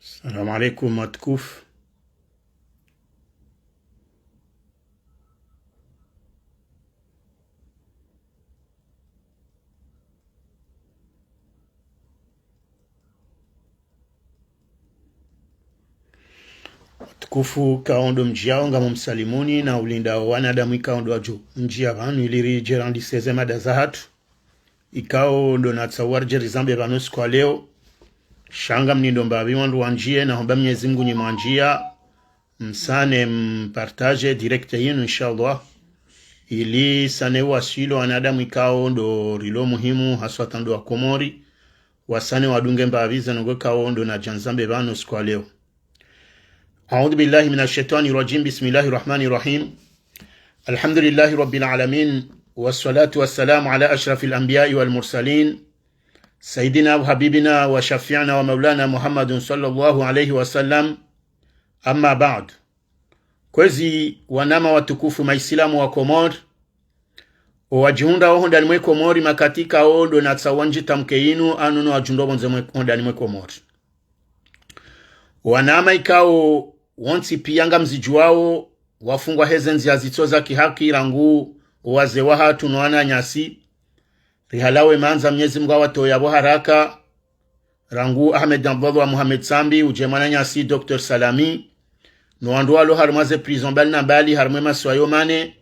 السلام عليكم watukufu. Watukufu kaondo mjiao nga mumsalimuni na ulinda wanadamu ikaondo wajo mjia vanu iliri jerandi seze mada za hatu ikao ndo na tsawar jerizambe vanusu kwa leo shanga mnindo mbavi wandu wanjie na homba mnyezi Mungu nyima wanjia msane mpartaje direkte yinu inshallah ili sane wasilo wanadamu ikao ndo rilo muhimu haswa tando wa Komori wasane wadunge mbavi zanongo kao ndo na janzambe vanusu kwa leo. أعوذ بالله من الشيطان الرجيم بسم الله الرحمن الرحيم الحمد لله رب العالمين والصلاة والسلام على أشرف الأنبياء والمرسلين سيدنا وحبيبنا وشفيعنا ومولانا محمد صلى الله عليه وسلم أما بعد كوزي ونما وتكوف مايسلام وكومور وواجهوندا وهندا نمwe Komori makatika odo na tsawanji tamkeinu anuno wajundobo nze wahonda nimwe Komori wanama ikao wonsi piyanga mzijuao wafungwa hezenzi azitoza kihaki rangu waze wahatu noana nyasi rihalawe manza mnyezi Mungu watoyabo haraka rangu Ahmed Abdallah Muhammad Sambi ujemana nyasi Dr. Salami noandualo harmaze prison bali na bali harmwe maswayo mane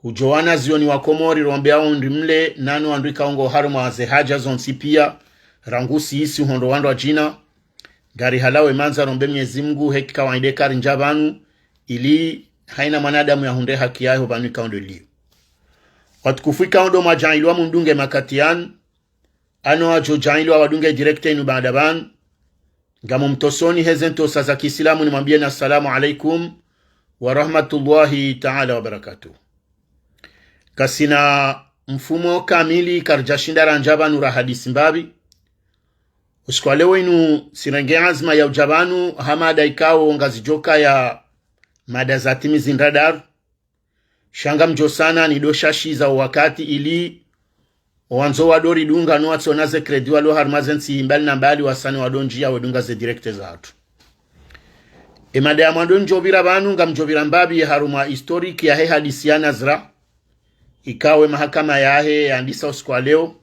ujoana zioni wa Komori rombeao ndimle nanu andika ongo harma ze haja zonsi pia rangu siisi hondo wando wa jina gari halawe manza rombe Mwenyezi Mungu heki kawaide kari njabanu ili haina manadamu ya hunde haki yaho banu ikaondo liyo. Watukufu ikaondo majailwa mundunge makatian ano wajo jailwa wadunge direkte inu baadaban gamu mtosoni hezento saza kisilamu ni mwambie na assalamu alaikum wa rahmatullahi ta'ala wa barakatuh. Kasina mfumo kamili karjashinda ranjabanu rahadisi mbabi usiku leo inu sirenge azma ya ujabanu hamada ikao ngazijoka ya mada za timizi radar shanga mjosana ni doshashi za wakati ili wanzo wadori dunga no atsonaze kredi walo harmazensi mbali na mbali wasani wadonjia wedunga ze direkte za hatu mada ya mandonjo vira banu ngamjovira mbabi haruma historiki ya he hadisiana zra ikawe mahakama ya he andisa usiku leo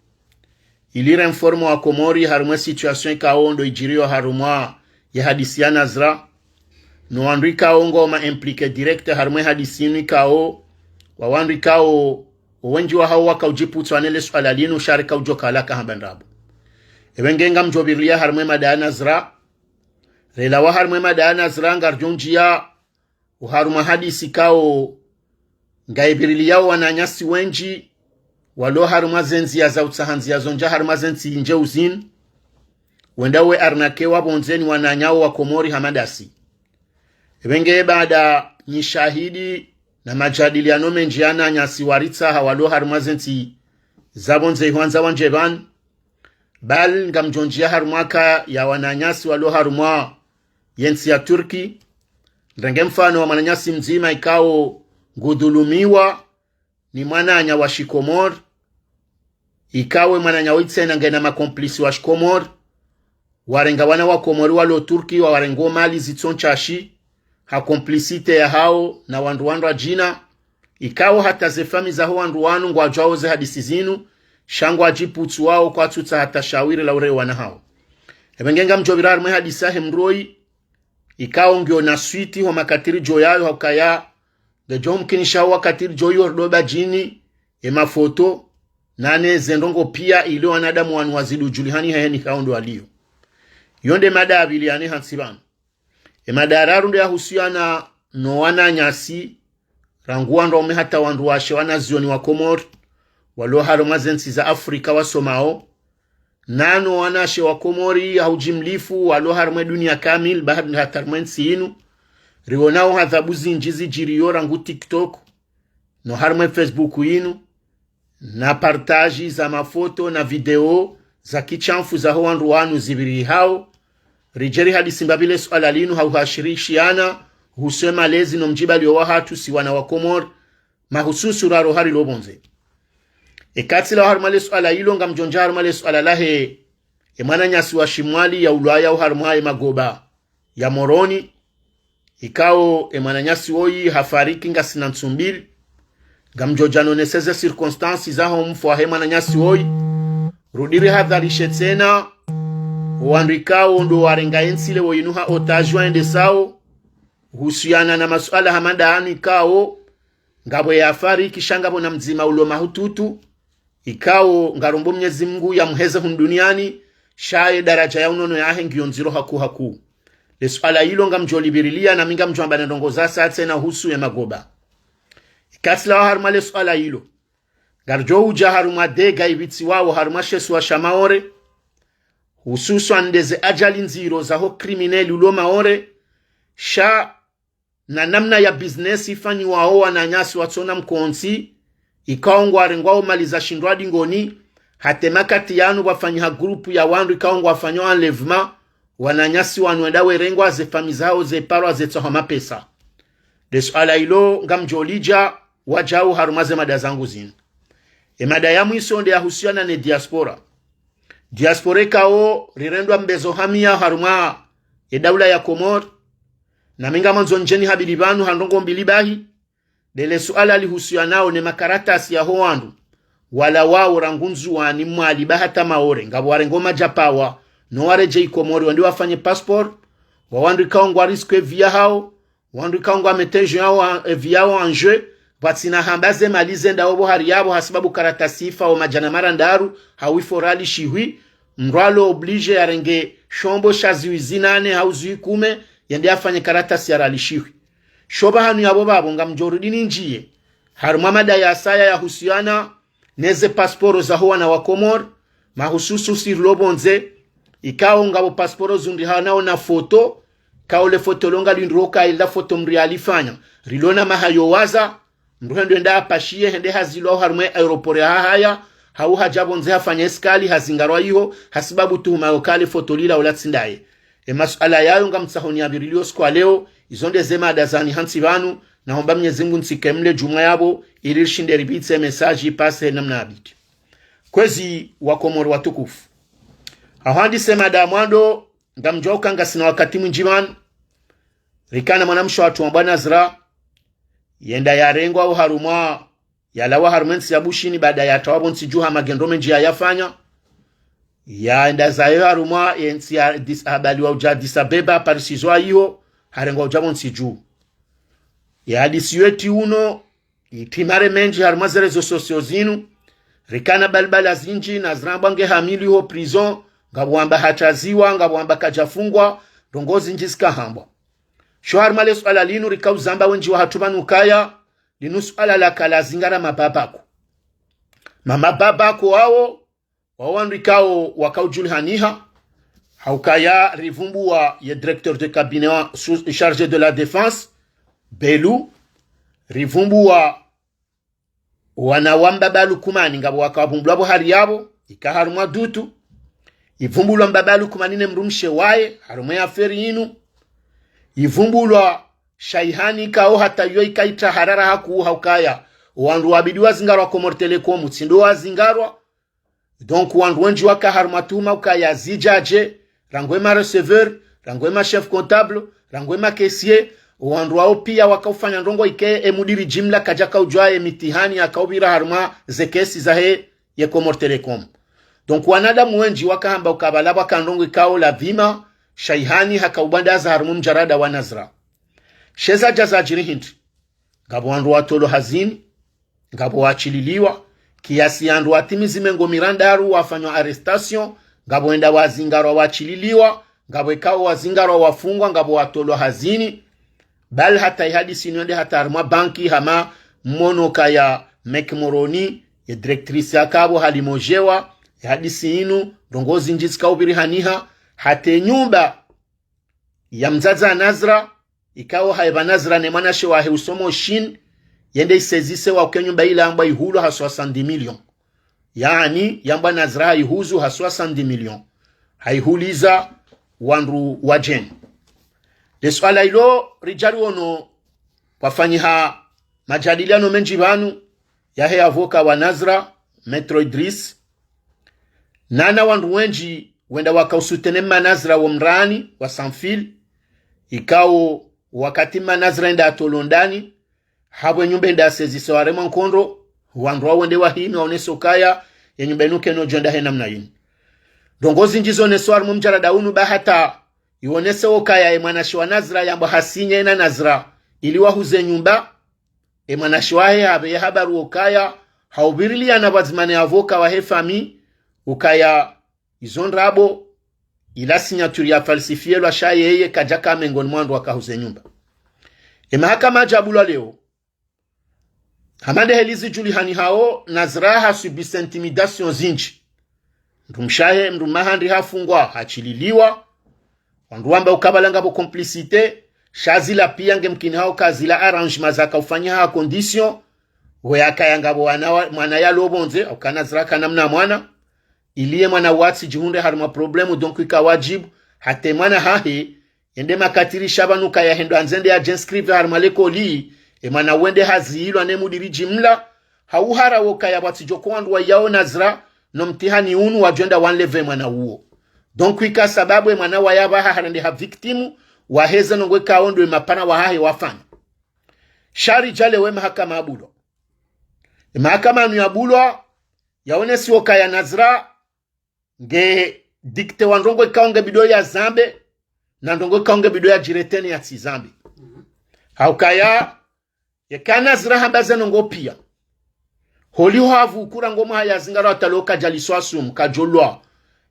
ilire informo wa Komori harumwe situation kaondo ijirio harumwa ya hadisiana zra no andri kaongo ma implike directe harumwe hadisini kao wawandri kao wenji wa hawa kaujiputu anele swala linu sharika ujoka alaka hambandabu ewengenga mjobiria harumwe madana zra rela wa harumwe madana zra ngarjonjia uharumwa hadisi kao ngaibirili yao wananyasi wenji walo haruma zenzi ya za utsahanzi ya zonja haruma zenzi nje uzin wendawe arnake wabonzeni wananyao wa Komori hamadasi wenge baada nishahidi na majadiliano menjiana nyasi waritsa hawalo haruma zenzi zabonze huanza wanjeban bal ngamjonjia harumaka ya wananyasi walo haruma yensi ya Turki ndenge mfano wa mananyasi mzima ikao ngudhulumiwa ni mwananya wa Shikomor ikawe mwananya witsena ngena makomplisi wa Shikomor warenga wana wa Komori walo Turki wa warengo mali zitsonchashi ha komplisite ya hao na wandu wa jina ikawe hata zefami za wandu wanu ngwa jwao ze hadisi zinu shangu ajiputu wao kwa tuta hata shawiri la ure wana hao ebengenga mjovirar mwe hadisa hemroi ikawe ngio na switi wa makatiri joyayo haukaya dejo mkinisha wakatiri joyo doba jini mafoto nane zendongo pia ile wanadamu wanu wazidu julihani heni kaondo alio yonde mada abiliane hansibana madararu ndia husiana no wana nyasi ranguwa ndo hata wandu washe wana zioni wa Komori walo harumazensi za Afrika wasomao nano wanashe wa Komori haujimlifu walo harume dunia kamil bahari hatarmensi inu rionao hadhabuzi njizi jiriyo rangu TikTok no harme Facebook inu na partaji za mafoto na video za kichanfu za hoandu wanu zibiri hao rijeri hadisi mbabile suala linu hauhashirishiana husema lezi no mjibali wa hatu siwana wa Komori mahususu raro hari lobonze ekatila harmale suala ilo ngamjonja harmale suala lahe emana nyasi wa shimwali ya ulaya uharmaye magoba ya Moroni ikao emananyasi woi hafariki nga sinansumbili gamjojano neseze circonstances zaho mfu ahema na nyasi woi rudiri hadharishe tena uandikao ndo warenga ensile woinuha otajwa ende sao husiana na masuala hamanda anu ikao ngabo ya afari kishangabo na mzima ulo mahututu ikao ngarumbu Mwenyezi Mungu ya mheze hunduniani shaye daraja ya unono yahe ngionziro haku lesuala hilo ngamjolibirilia na minga mjwamba na ndongo za satse na husu ya magoba ikasila wa haruma lesuala hilo garjo uja haruma dega ibitsi wao haruma shesu wa shamaore hususu andeze ajali nziro za ho krimineli ulo maore sha na namna ya business ifanyi wao wananyasi watona mkonsi ikaongwa rengwao maliza shindwadi ngoni hatemakati yanu wafanyiha grupu ya wandu ikaongwa wafanyo enlèvement wananyasi wanuenda werengwa ze fami zao ze parwa ze tsohama pesa lesuala hilo ngamjolija wajau harumaze mada zangu zinu mada ya mwisonde ya husiana ne diaspora kao rirendwa mbezo hamia haruma daula ya Komor na minga manzo njeni habilibanu handongo mbilibahi dele suala lihusianao ne makaratasi ya hoandu wala wao rangunzu wani mwali bahata maore ngabo warengoma japawa no wareje Komori wandi wafanye passport wawandu kaongwa riske via hao wandu kaongwa metejo yao via hao anje batina hambaze malize ndaobo hari yabo hasibabu karatasifa o majana mara ndaru hawiforali shihui mralo oblige yarenge shombo shaziwi zinane hauzui kume yende afanye karatasi ya rali shihui shoba hanu yabo babo ngamjorudini njie haruma mada ya saya ya husiana neze pasporo za huwa na wakomor mahususu sirlobonze ikao ngabo pasporo zundi hanao na foto kaole foto longa linroka ila foto mrialifanya rilona mahayo waza mruhendo enda apashie hende hazilo harume aeropore haya hau hajabonze hafanya eskali hazingarwa hiyo hasibabu tuhuma yokale foto lila ulatsindaye masuala yayo ngamtsahoni abirilio kwa leo izonde zema adazani hansi vanu na homba Mwenyezi Mungu nsikemle juma yabo ili shinde ribitse message ipase namna abiti kwezi wakomoro watukufu ahandi sema damwando ngamjoka ngasina wakati mwinjiman rikana mwanamsho watu wa Bwana Azra yenda yarengwa au haruma yalawa harumensi ya bushini baada ya tawabo nsijuha magendome njia yafanya yaenda zayo haruma yensi ya disabali wa uja disabeba parisizwa hiyo harengwa ujabo nsiju ya hadisiweti uno itimare menji haruma zerezo sosio zinu rikana balbala zinji na zrambange hamili ho prison ngabwamba hataziwa ngabwamba kajafungwa dongozi njisika hambwa shohar male suala linu rikau zamba wenji wa hatubanu kaya linu suala la kala zingara mababako mamababako wao wawandu ikao wakaujuli haniha haukaya rivumbu wa ye directeur de cabinet chargé de la défense Belu rivumbu wa wanawamba balu kumani ngabo wakawabumbulabo hari yabo ikaharumwa dutu ivumbulwa mbabalu kumanine mrumshe wae harume ya feri inu ivumbulwa shaihani kao hata yoi kaita harara haku haukaya wandu wabidiwa zingarwa Komor Telecom tsindo wa zingarwa donc wandu wenji waka harumatuma ukaya zijaje rangwema receveur rangwema chef comptable rangwema caissier wandu wao pia wakaufanya ndongo ike emudiri jimla kajaka ujwae mitihani akaubira haruma zekesi zahe ye Komor Telecom donc wanadamu wenji wakahamba ukabalaba kandongo ikao la vima shaihani hakaubandaza harumu mjarada wa Nazra sheza jaza jirihinti ngabo wandu watolo hazini ngabo wachililiwa kiasi yandu watimizi mengo mirandaru wafanywa arrestation ngabo enda wazingarwa wachililiwa ngabo ikao wazingarwa wafungwa ngabo watolo hazini bal hata ihadisi nyonde hata haruma banki hama monoka ya Mekmoroni ya directrice ya kabo halimojewa hadisi inu dongozi njisika ubiri haniha hate nyumba ya mzaza Nazra ikao haiba Nazra ne manashe wa heusomo shin yende isezise wa ukenyumba ila amba ihulu haswa 70 million yani yamba Nazra ihuzu haswa 70 million haihuliza wanru wajen leswala ilo rijari wono wafanyiha majadiliano menji banu yahe avoka wa Nazra Metro Idris nana wandu wenji wenda wakausutene Nazra wa mrani wa Sanfil ikao wakati manazra nda atolondani habwe nyumbe nda sezisa warema nkondo wanduwa wende wahimi waoneso kaya ya nyumbe nuke no jonda he namna yini dongozi njizo nesuar mumjara daunu bahata iwonese okaya emanashi wa nazra yamba hasinye ina nazra iliwa huze nyumba emanashi wahe habe habaru okaya haubirili ya nabazimane avoka wa hefami ukaya izondrabo ila signature ya falsifie lwa shaye yeye kajaka mengoni mwandu wakahuze nyumba mahakama jabula leo hamande helizi julihani hao nazra hasubise intimidation zinji mrumshahe mrumahandi hafungwa hachililiwa wanduwamba ukabalanga bo complicite shazila pia ngemkini hao kazila arrangement zaka ufanya ha condition weyaka yangabo mwana ya lobonze ukanazra kanamna mwana iliye mwana watsi jihunde harma problemu donc ikawajibu hate mwana hahe ende makatiri shabanuka ya hendo anzende ya jenscrive harma lekoli mwana wende hazilwa ne mudiri jimla hauhara woka ya watsi jokoandu wa yao nazra no mtihani unu wajenda wanleve mwana uo donc ika sababu mwana wa yabaha harende ha victimu waheza nongwe kaondo mapana wahahe wafanya shari jale we mahakama abulo mahakama anu abulo yaone siwoka ya nazra nge dikte wandongwe kaonge bido ya zambe na ndongwe kaonge bido ya jireteni ya tizambe haukaya yeka nazra hambaze nongo pia holi havu kura ngoma haya zingara taloka jaliswasum kajolwa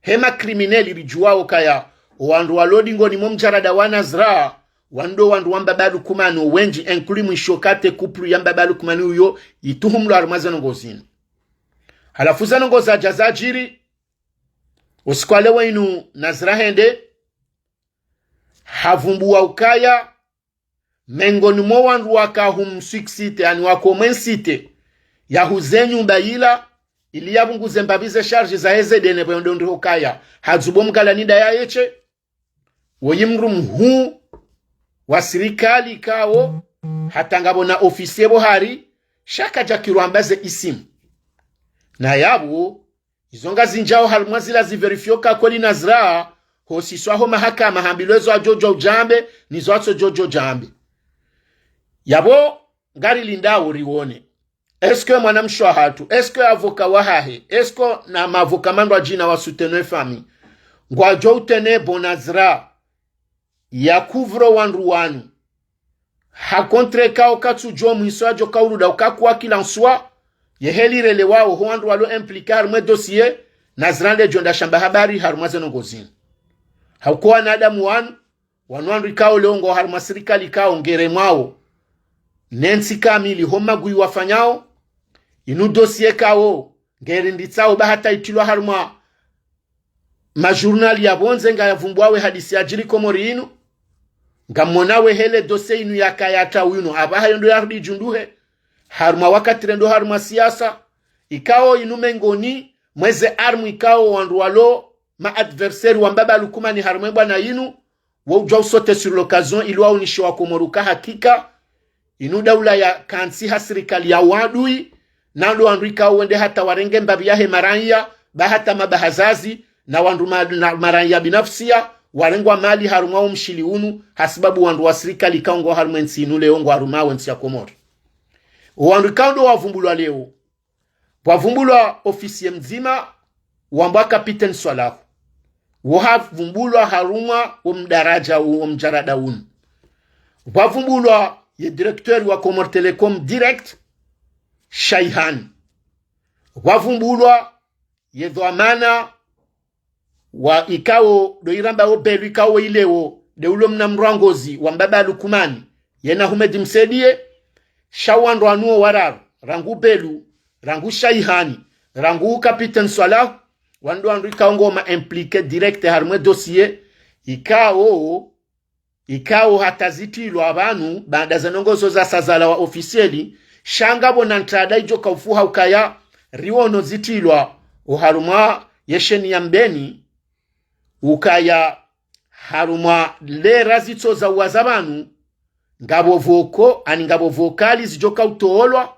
hema krimineli rijua okaya wandu walodi ngoni momjarada wa nazra wando wandu wambabalu kumano wenji enkuli mwishokate kupru yambabalu kumano uyo ituhumlo armaza nongozini halafuza nongoza jazajiri usikwale wainu nazra hende havumbuwa ukaya mengoni mo wandu waka humsiksite yani wako mensite ya huzenyu mbayila ili yabunguze mbabize charge za ezedene bwendo ndi hokaya hazubo mkala nida ya yeche woyimru mhu wa serikali kao hatangabo na ofisiebo hari shaka jakirwambaze isimu na yabu izonga zinjao halmwazila ziverifioka kweli nazra hosiswaho mahakama hambilezo wa jojo jambe nizoatso jojo jambe yabo ngari lindao riwone eske mwanamshwa hatu eske avoka wahahe eske na mavoka mandwa jina wa soutenir fami ngwa jo utene bonazra ya kuvro wandu wanu ha kontre kao katsu jo mwiso jo kauruda ukakuwa kila nswa yeheli rele wao ho wandu walo implicar mwe dossier nazrande jonda shamba habari harumaze nongozini haukuwa na adamu wandu ikao leongo harumasirikali kao ngere mwao nensi kamili homa gui wafanyao inu dossier kao ngere nditsao bahata itilwa haruma majournal ya bonze nga yavumbuawe hadisi ya jiri komori inu ngamonawe hele dossier inu yakayata wino abaha yondo yarudi junduhe haruma wakati rendo haruma siasa ikao inu mengoni mweze armu ikao wandu walo ma adversaire wambaba lukuma ni haruma bwana inu wujwa usote sur l'occasion ilwa unishi wa komoruka hakika inu daula ya kansi hasirikali ya wadui nando wanduika wende hata warenge mbabi yahe maranya bahata mabahazazi na wandu maranya binafsia warengwa mali haruma mshili unu hasibabu wandu wa serikali kaongo haruma nsi leongo haruma wensi ya komori wandu kaundo wavumbulwa leo wavumbulwa ofisi mzima wamba kapiten Swalahu wavumbulwa haruma umdaraja umjarada unu wavumbulwa ye directeur wa Comor Telecom direct Shaihani wavumbulwa ye dhamana wa ikao do iramba obelu ikao ileo de ulo mna mrangozi wa mbaba lukumani yena Humedi Msedie shawando anuo wararu rangu belu rangu Shaihani rangu Capitaine Swalahu wando andu ikao ma impliqué direct harmwe dossier ikao hatazitilwa abantu baada za nongozo za sazala wa ofisieli shangabo na ntada ijo kaufuha ukaya riwono zitilwa uharuma yesheni ya mbeni ukaya haruma le razito za uwazabanu ngabo voko ani ngabo vokali zijoka utoolwa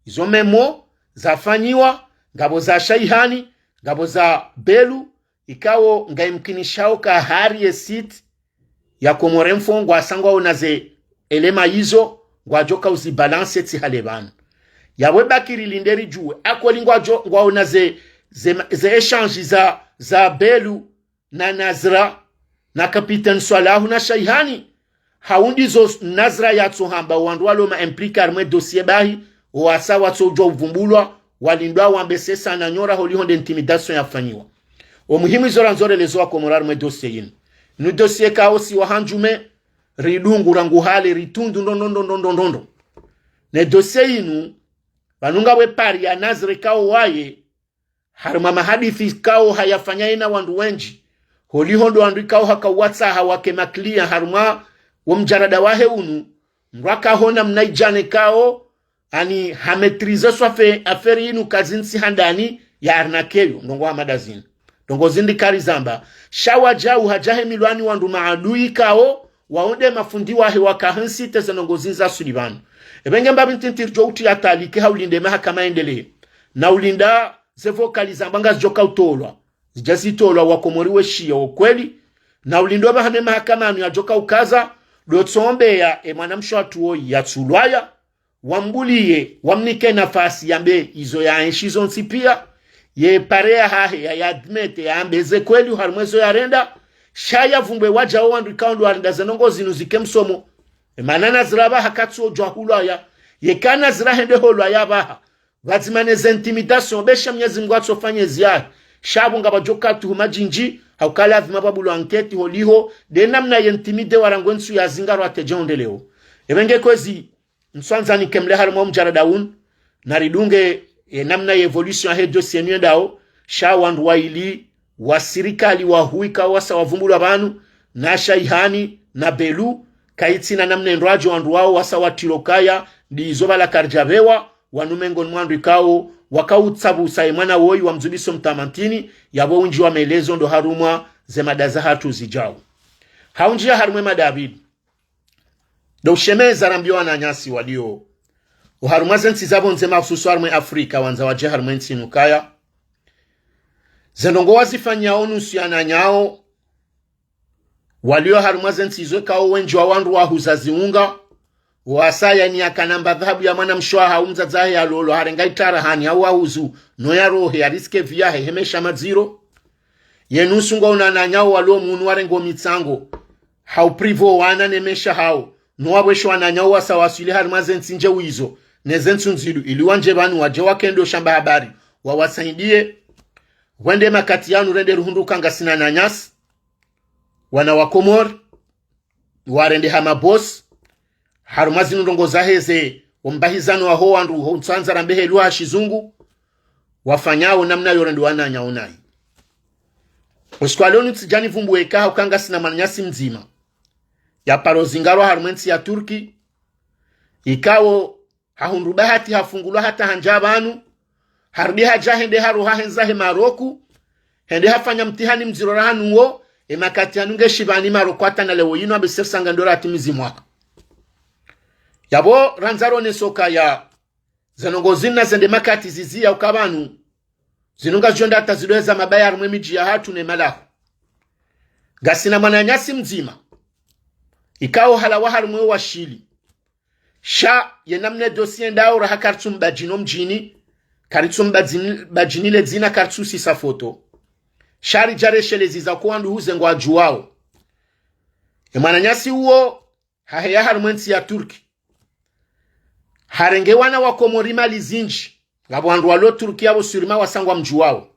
izo memo zafanyiwa ngabo za Shaihani ngabo za belu ikao ngaimkinishao ka hari esit ya Komore mfongwa sangwa unaze elema hizo ngwa joka uzibalance ti halebana yawe bakiri linderi juwe akweli ngwa unaze ze échange za Belu na Nazra na Kapitani Swalahu na Shaihani haundi zo Nazra ya tsohamba wandu walo ma implika arme dossier bahi wasa watsojo uvumbulwa walindwa wambesesa na nyora holi honde intimidation yafanyiwa umuhimu izora nzore lezo wa Komore arme dossier yin nu dossier kaosi wa hanjume ridungu rangu hali ritundu ndondo ne dossier yinu banunga we pari ya Nazre kao waye harma mahadithi kao hayafanya ina wandu wenji holi hondo wandu kao haka watsa hawake maklia harma wamjarada wahe unu mwaka hona mnaijane kao ani hametrize swafe aferi inu kazinsi handani ya arnakeyo ndongo wa madazini ndongo zindi kari zamba shawa jau hajahe milwani wandu maadui kao waonde mafundi wahe wakahansi teze ndongo zinza sulibanu ebenge mbabi ntintir jouti ya talike haulinde meha kama endele na ulinda ze vocaliza mbanga zijoka utolwa zijasi tolwa wakomoriwe shia ukweli na ulindo bahane mahakama anu ya joka ukaza dotsombe ya mwanamsho atuo ya tsulwaya wambuliye wamnike nafasi yambe izo ya enshizo nsipia ye parea hahe ya admete ya ambeze kweli harumwezo ya renda shaya vumbwe waja wandu kaundu warinda zenongo zinu zike msomo manana ziraba hakatso jwahulaya yekana zirahende holaya baha vazimane ze intimidation besha mnyezi Mungu atsofanye ziyahi shabu nga bajoka tuhuma jinji haukala vima babulo anketi holiho de namna yentimide warangwensu ya zingaro atejonde leo ebenge kwezi nswanza ni kemle harimo mjaradaun naridunge namna evolution ya dossier nyendao shawandu waili wa serikali wa huika wasa wavumbulu abantu na Shaihani na Belu kaiti na namna ndrajo wandu wao wasa watilokaya ndizoba la karjabewa wanumengo mwandu ikao wakautsabu saimana woi wa mzubiso mtamantini yabo unji wa melezo ndo harumwa zemadaza hatu zijao haunjia harumwe madabidi do shemeza rambio na nyasi walio uharumwa zensi zabo nzema ususu harumwe Afrika wanza waje harumwe ntinukaya zenongo wazifanya onusu ya nanyao walio harumwa zensi zwekao wenji wa wandu wa huzaziunga wasaya ni akanamba dhahabu ya mwana mshwa haumza zahe ya lolo harenga itara hani hawa huzu no ya rohe ya riske viyahe hemesha maziro yenusu nga unananyao walio munu warengo mitsango hauprivo wana nemesha hao nuwabwesho wananyao wasa wasuli harumwa zensi nje uizo nezensu nzilu ili wanje banu waje wakendo shamba habari wawasaidie wende makati yanu rende ruhunduka ngasina na nyasi wana wakomor warende hama boss harumazi nundongo zaheze wambahizano wa hoa ndu hunsanza rambehe luwa shizungu wafanyao namna yorende wana nyaunai uskwaloni tijani vumbuweka haukanga sina mananyasi mzima ya parozingaro harumensi ya Turki ikawo hahundubahati hafungulwa hata hanjabanu harbi haja hende haruha henzahe Maroku hende hafanya mtihani mzirorahanu wo emakati yanunge shibani Maroku hata na lewo yino abisefsanga ndora atimizi mwaka yabo ranzaro nesoka ya zenongo zina zende makati zizia ukabanu zinunga jonda hata zidoeza mabaya harumwe miji ya hatu ne malahu gasina mananyasi mzima ikawo halawa harumwe wa shili sha yenamne dossier ndao raha kartsum bajino mjini karitsum bajini le zina kartsusi sa foto shari jare shelezi za kuandu huze ngwa juwao emananyasi uo haheya harumwensi ya Turki harenge wana wakomorima lizinji ngabo wandu walo Turki yabo surima wasangwa mjuwao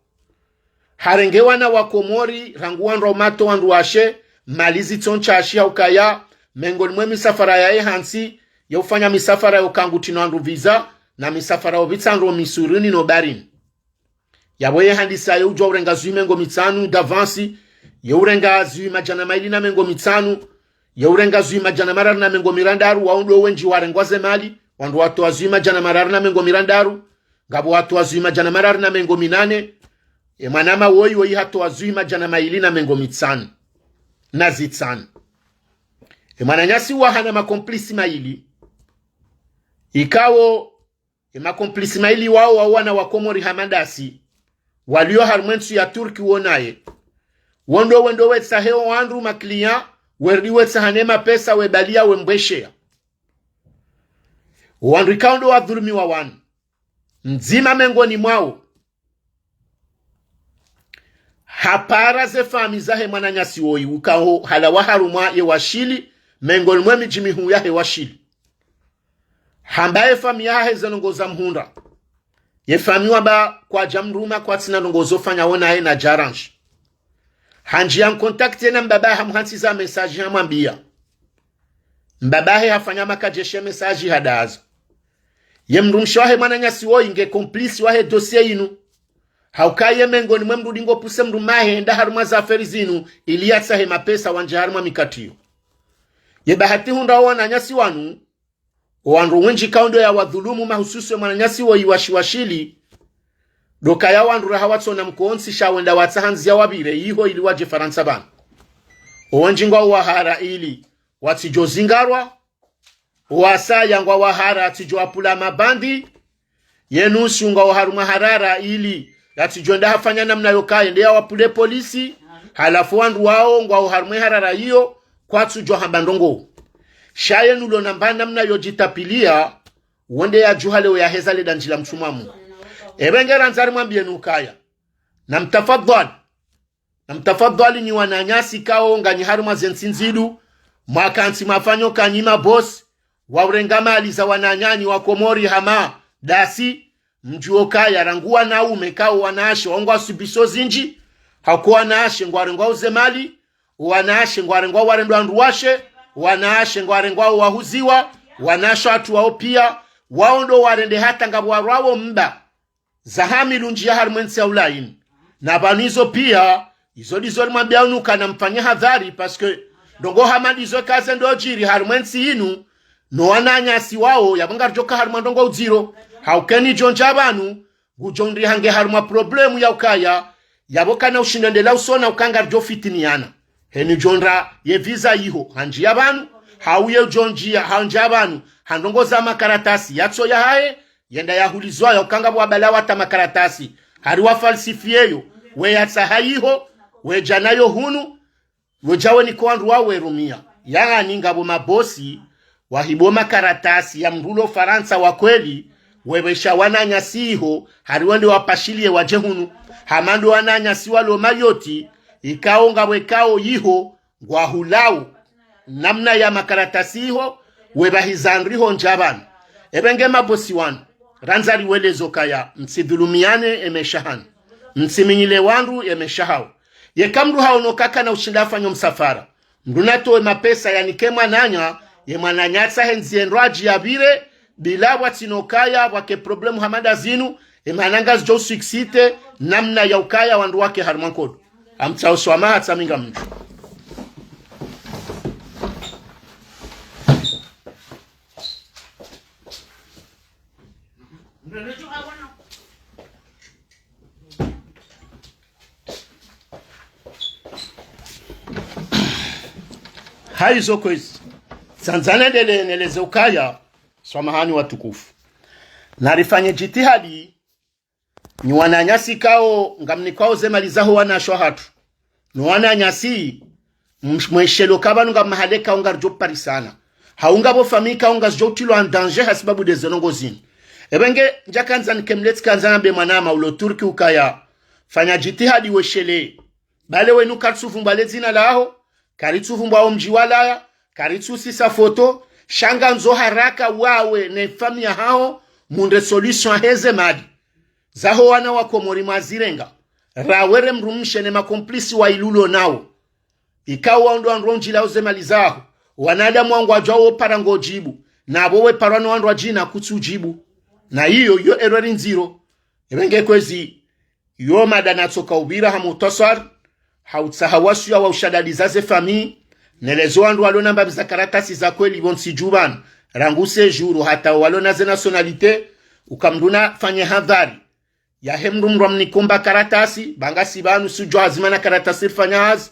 harenge wana wakomori rangu wandu mato wandu washe malizi toncha ashia ukaya mengoni mwe misafara ya hansi ya ufanya misafara ya ukangutino andu visa na misafara ya vitsanro misurini no barini yaboye handisa ya ujwa urenga zui mengo mitanu davansi ya urenga zui majana maili na mengo mitanu ya urenga zui majana marari na mengo mirandaru waundu wenji warengwaze mali wandu watu wa zui majana marari na mengo mirandaru ngabo watu wa zui majana marari na mengo minane manama woi hatu wa zui majana maili na mengo mitanu na zitsanu mananyasi wahana makomplisi maili ikawo makomplisi maili wao wana wakomori hamadasi walio harumwensu ya Turki wonaye wendo wetsa heo wandu makliya weriwe tsahanema pesa webalia wembweshea wanrikaundo wa dhulumi wa wanu nzima mengoni mwao hapara ze fami zahe mwananyasi woi ukaho halawa harumwa ye washili mengoni mwe mijimihu yahe washili hambaye fami yahe zenongoza mhunda ye fami waba kwa jamruma kwa tina nongozo fanya wona ye na jaranj hanji ya mkontakte na mbabahe hamhansi za mesaji hamambia mbabahe hafanya makajeshe mesaji hadazo ye mrumsho wahe mwananyasi woi inge komplisi wahe dosie inu haukaye mengoni mwe mrudingo puse mrumahe enda haruma za aferi zinu ili yatsahe mapesa wanje haruma mikatio ye bahati hunda wananyasi wanu wanru wenji kaundo ya wadhulumu mahususu ya mwananyasi woi washiwashili doka ya wanru rahawatso na mkoonsi shawenda watsahanzi ya wabire iho ili waje Faransa bana owanjingwa wahara ili watijozingarwa wasa yangwa wahara atijo apula mabandi yenusu nga waharuma harara ili atijonda hafanya namna yokaye ndia wapule polisi halafu wandu wao nga waharume harara hiyo kwa tujo hambandongo shaye nulo namba namna yojitapilia wonde ya juhale ya hezale danjila mchumamu ebengera nzari mwambie nukaya na mtafadhali ni wananyasi kao nga nyiharuma zensinzidu mwakansi mafanyo kanyima boss waurenga mali za wananyani wa Komori hama dasi mjuoka ya rangua na umekao wanashe wangwa subiso zinji hakuwa naashe ngwarengwa uzemali wanashe ngwarengwa warendo anduwashe wanashe ngwarengwa wahuziwa wanashe watu wao pia waondo warende hata ngabwa rawo mba zahami lunji ya harmwensi ya ulaini na banizo pia izo dizo mwambia unuka na mfanya hadhari paske dongo hamadizo kaze ndo jiri harmwensi inu no wananyasi wao yabanga joka harumandongo uziro haukeni jonja banu gujondri hange haruma problemu ya ukaya yaboka na ushinendela usona ukanga rjo fitiniana heni jondra ye visa iho hanji ya banu hauye jonjia hanja banu handongo za makaratasi yatso ya hae yenda ya hulizwa ya ukanga wabala wata makaratasi hariwa falsifieyo we yatsa haiho we janayo hunu we jawe ni kwandu wawe rumia yanga ningabo mabosi wahiboma karatasi ya mrulo Faransa wa kweli webesha wananyasiho hariwende wapashilie wajehunu hamando wananyasi walo mayoti ikaonga wekao yiho ngwahulau namna ya makaratasiho webahizandriho njabani ebenge mabosi wanu ranzari welezo kaya msidhulumiane emeshahan msiminyile wandu emeshahau yekamru haonokaka na ushindafanyo msafara mdunatoe mapesa yanikemwa nanya ye mwananyatsa henzienroaji ya bire bila watinokaya wake problemu hamada zinu emananga jo suksite namna ya ukaya wandu wake harmankodo amtsauswama hatsaminga mtu haizo kwezi Sanzane dele neleze ukaya swamahani watukufu narifanye jitihadi ni wananyasi kao ngamnikao zemalizaho wanashwa hatu ni wananyasi mweshelo kabanu ngamahaleka ungarjo parisana haungabo famika ungazjotilo en danger hasibabu de zenongo zini ebenge njakanza nikemleti kanzana be manama ulo turki ukaya fanya jitihadi weshele bale wenu katsufu mbale zina laho karitsufu mbao mjiwalaya karitsu sisa foto shanga nzo haraka wawe ne famia hao munde solution heze madi zaho wana wa Komori mazirenga rawere mrumshe ne makomplisi wa ilulo nao ikawa ndo andronji la uzemalizaho wanadamu wangu wajao parango jibu na bowe parano wandu wajina kutsujibu na hiyo error nziro ebenge kwezi yo madana toka ubira hamutasar hautsahawasu ya ushadalizaze fami nelezo wandu walona mbabiza karatasi za kweli bonsi juban ranguse juru hata walona ze nationalite ukamduna fanye hadhari ya hemru mnikomba karatasi bangasi banu sujo hazimana karatasi fanyaz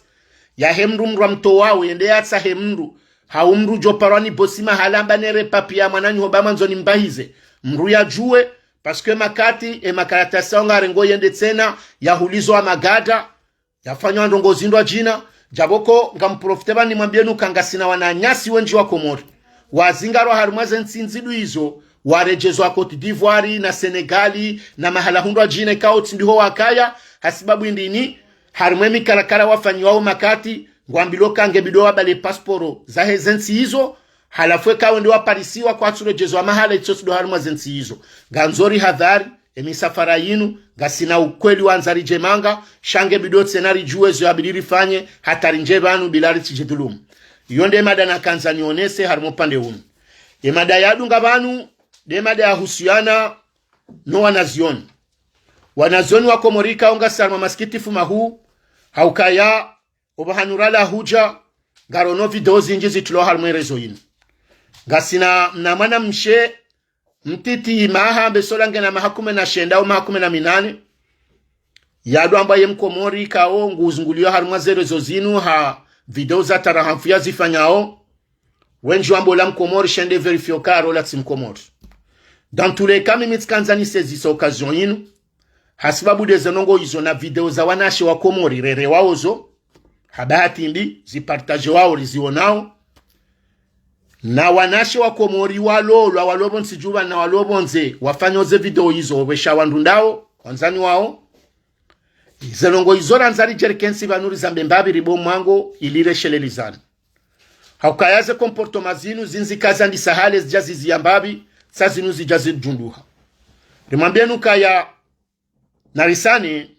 ya hemru mtowawe ende yatsa hemru haumru joparani bosima halamba nere papia mwanani hobama nzoni mbahize mru ya juwe paske makati makaratasi nga rengo yende tena ya hulizo wa magada yafanywa ndongo zindwa jina jaboko ngamprofite bani mwambienu kangasina wananyasi wenji wa Komori wazingaro harumaze nsinzidu hizo warejezwa Cote d'Ivoire na Senegali na mahala hundwa jine kauti ndiho wakaya hasibabu indini harumemi karakara wafanyiwao makati ngwambiloka ngebidowa bale pasporo za hezensi hizo halafwe kawe ndiwa parisiwa kwa turejezwa mahala itosudo harumaze nsi hizo ganzori hadhari emisafara yinu gasina ukweli wanzari jemanga shange bidot senari juwezo abidiri fanye hatari njebanu bilari tijidulumu yonde mada na kanza nionese harumopande unu mada yadu ngabanu de mada ya husiana no wanazioni wa Komorika onga sarma maskiti fumahu haukaya obahanurala huja garono video zinjizi tulo harumwerezo yinu gasina mnamana mshe mtiti maha besolange na mahakume na shenda au mahakume na minane yadu ambaye Mkomori kao nguzungulio harumwazerezo zinu ha video za tarahamfia zifanyao wenji wambola Mkomori shende verifio karo la Mkomori dans tous les cas mimitskanzani sezisa occasion yinu hasibabu de zenongo hizo na video za wanashi wa Komori rere waozo habahati mbi zipartage wao rizionao na wanashi wa Komori walobonzi juba na walobonze wafanyoze video hizo wesha wandundao wanzani wao zenongo hizo ranzari jerkensi banuri zambe mbabi ribo mwango ilire shelelizani haukayaze komportoma zinu zinzi kazandi sahale zijazi ziyambabi sa zinu zijazi junduha rimambienu kaya narisani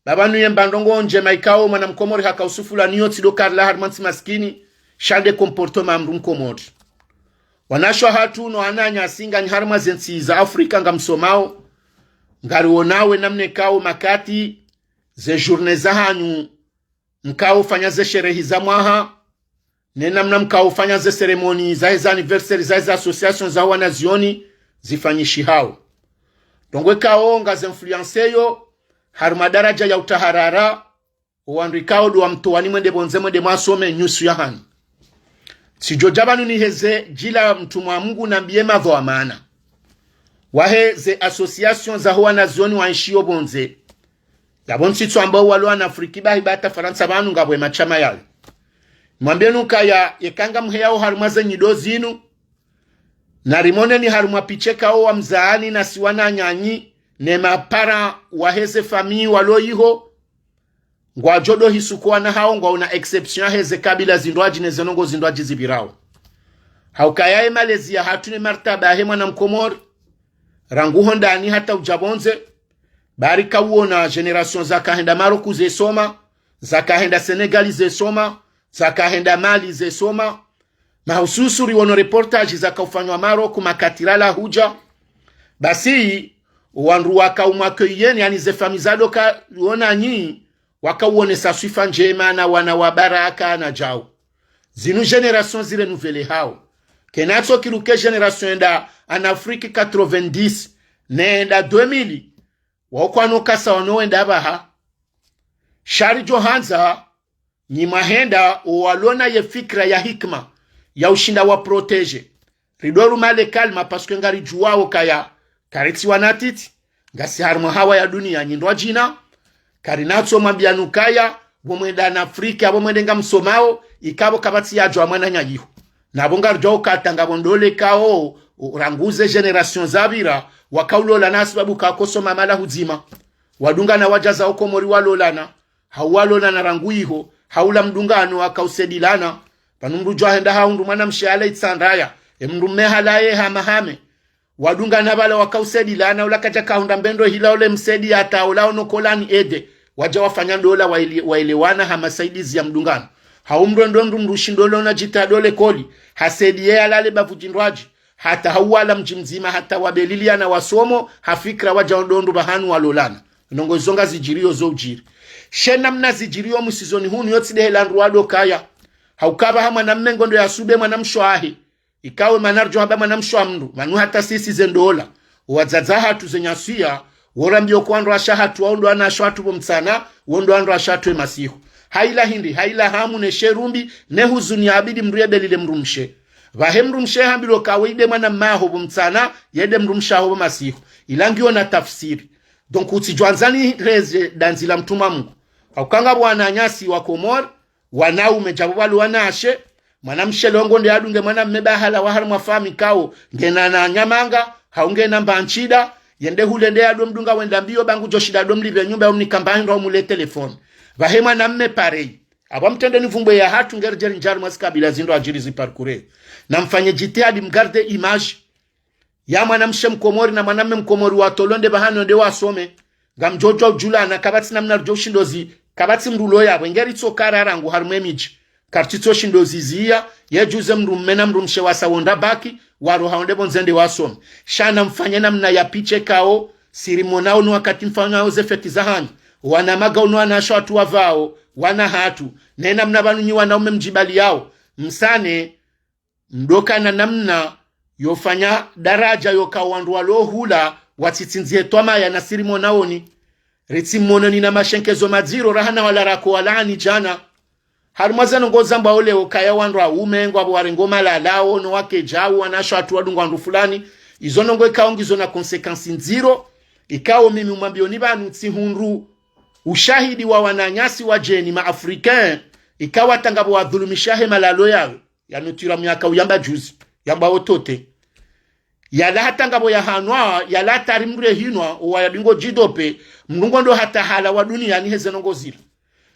babanu yembandongo nje maikao mwana Mkomori haka usufula niyo tido karla harmansi maskini shande komportoma mru Mkomori wanashwa hatu no ananya singa ni harma zensi za Afrika nga msomao ngari wonawe namne kao makati ze journe za hanyu mkao fanya ze sherehi za mwaha nenamna mkao fanya ze ceremoni za heza anniversary za heza association za wanazioni zifanyishi hao dongwe kao nga ze influenceyo harma daraja ya utaharara uandrikao duwa mtuwani mwende bonze mwende mwasome nyusu ya hani sijo jabanu ni heze jila mtumwa Mungu na mbiye madho wa maana wahe ze association za huwa na zioni wa nshio bonze ya bonsi tu ambao waluwa na Afriki bahi bata Faransa banu ngabwe machama yale mwambie nuka ya yekanga mheyao harumaze nyido zinu na rimone ni haruma picheka wa mzaani na siwana nyanyi ne mapara waheze famii walo iho ngwa jodo hisukuwa na hao ngwa una exception heze kabila zindwaji ne zenongo zindwaji zibirao haukayae Malaysia hatune martaba hema na Mkomori ranguho ndani hata ujabonze barika uona generation za kahenda Maroku ze soma za kahenda Senegali ze soma za kahenda Mali ze soma mahususuri wono reportage za kaufanywa Maroku makatirala huja basi wanru waka umaköyeni yani ze famizado ka uona nyi waka uone saswifa njema na wana wabaraka na jao zinu generation zile nouvelle hao kenato kiluke generation enda en Afrique 90 nenda 2000 wakwano kasa wanoenda baha Shari Johanza ni mahenda walona ye fikra ya hikma ya ushinda wa protege ridoru male kalma paske ngari juwao kaya kariti wanatiti ngasi harma hawa ya dunia nyindwa jina karinatso mambianu kaya bomwenda na Afrika bomwenda nga msomao ikabo kabati ya jwa mwana nyayiho nabonga rjo katanga bondole kao ranguze generation zabira wakaulola nasibabu kakosoma mala huzima wadunga na wajaza Komori walolana hawalona na ranguiho haula mdungano akausedilana panumru jwahenda haundu mwana mshale itsandaya emndu mehalaye hamahame wadunga na bala wakausedilana ulakaja kaunda mbendo hila ole msedi hata ulao nokolani ede waja wafanya dola waelewana hamasaidizi ya mdungano haumro ndondo mrushindolo na jitadole koli hasedi ye alale bavujindwaji hata hawala mjimzima hata wabelilia na wasomo hafikra waja ndondo bahanu walolana nongo zonga zijirio zo ujiri shena mna zijirio musizoni hunu yotsi dehela nruado kaya haukaba hama na mmengo ndo ya sube mwana mshwahi ikawe manarjo haba mwana mshwamndu manu hata sisi zendola wazazaha tuzenyasuya wora mbio kwando ashahatu waondo anashwatu bomtsana wondo ando ashatu emasihu haila hindi haila hamu ne sherumbi ne huzuni abidi mriebe lile mrumshe vahe mrumshe hambilo kawaide mwana maho bomtsana yede mrumsha ho masihu ilangio na tafsiri donc utijwanzani reze danzila mtuma Mungu haukanga bwana nyasi wa Komori wanaume jabu walu wanashe mwana mshelongo ndi adunge mwana mmebahala wa harma fami kao ngena na nyamanga haunge na mbanchida yende hule nde adom dunga wenda mbio bangu joshida adom libe nyumba omni kambani ra mule telefone vahema na mme parei aba mtende ni vumbwe ya hatu ngerjeri njaru maskabila zindo ajiri ziparkure na mfanye jitihadi mgarde image ya mwana mshe mkomori na mwana mkomori wa tolonde bahano nde wasome gamjojo jula na kabati namna joshindozi kabati mrulo ya ngeri tsokara rangu harumwe miji kartito shindozi zia ye juze mrummena mrumshe wasawonda baki waro haonde bonzende wasome shana mfanye namna ya piche kao sirimonao ni wakati mfanya oze feti zahani wana maga unuana shatu wavao wana hatu nena mna banunyi wanaume mjibali yao msane mdoka na namna yofanya daraja yoka wandu walohula watitsinzie toma ya nasiri monaoni ritsi mononi na mashenkezo madziro rahana wala rako walani jana harumazano ngozamba ole okaya wandu aume ngwa warengoma la lao no wake jawu wanasho watu wadungu wandu fulani izono ngwe kaongizo na konsekansi nziro ikao mimi umambioni banu tsihunru ushahidi wa wananyasi wa jeni maafricain ikawa tangabo wa dhulumishahe malalo yao ya nutira miaka uyamba juzi yamba otote ya la hatangabo ya hanwa ya la tarimre hinwa wa ya dingo jidope mnungo ndo hata hala wa dunia ni heze nongo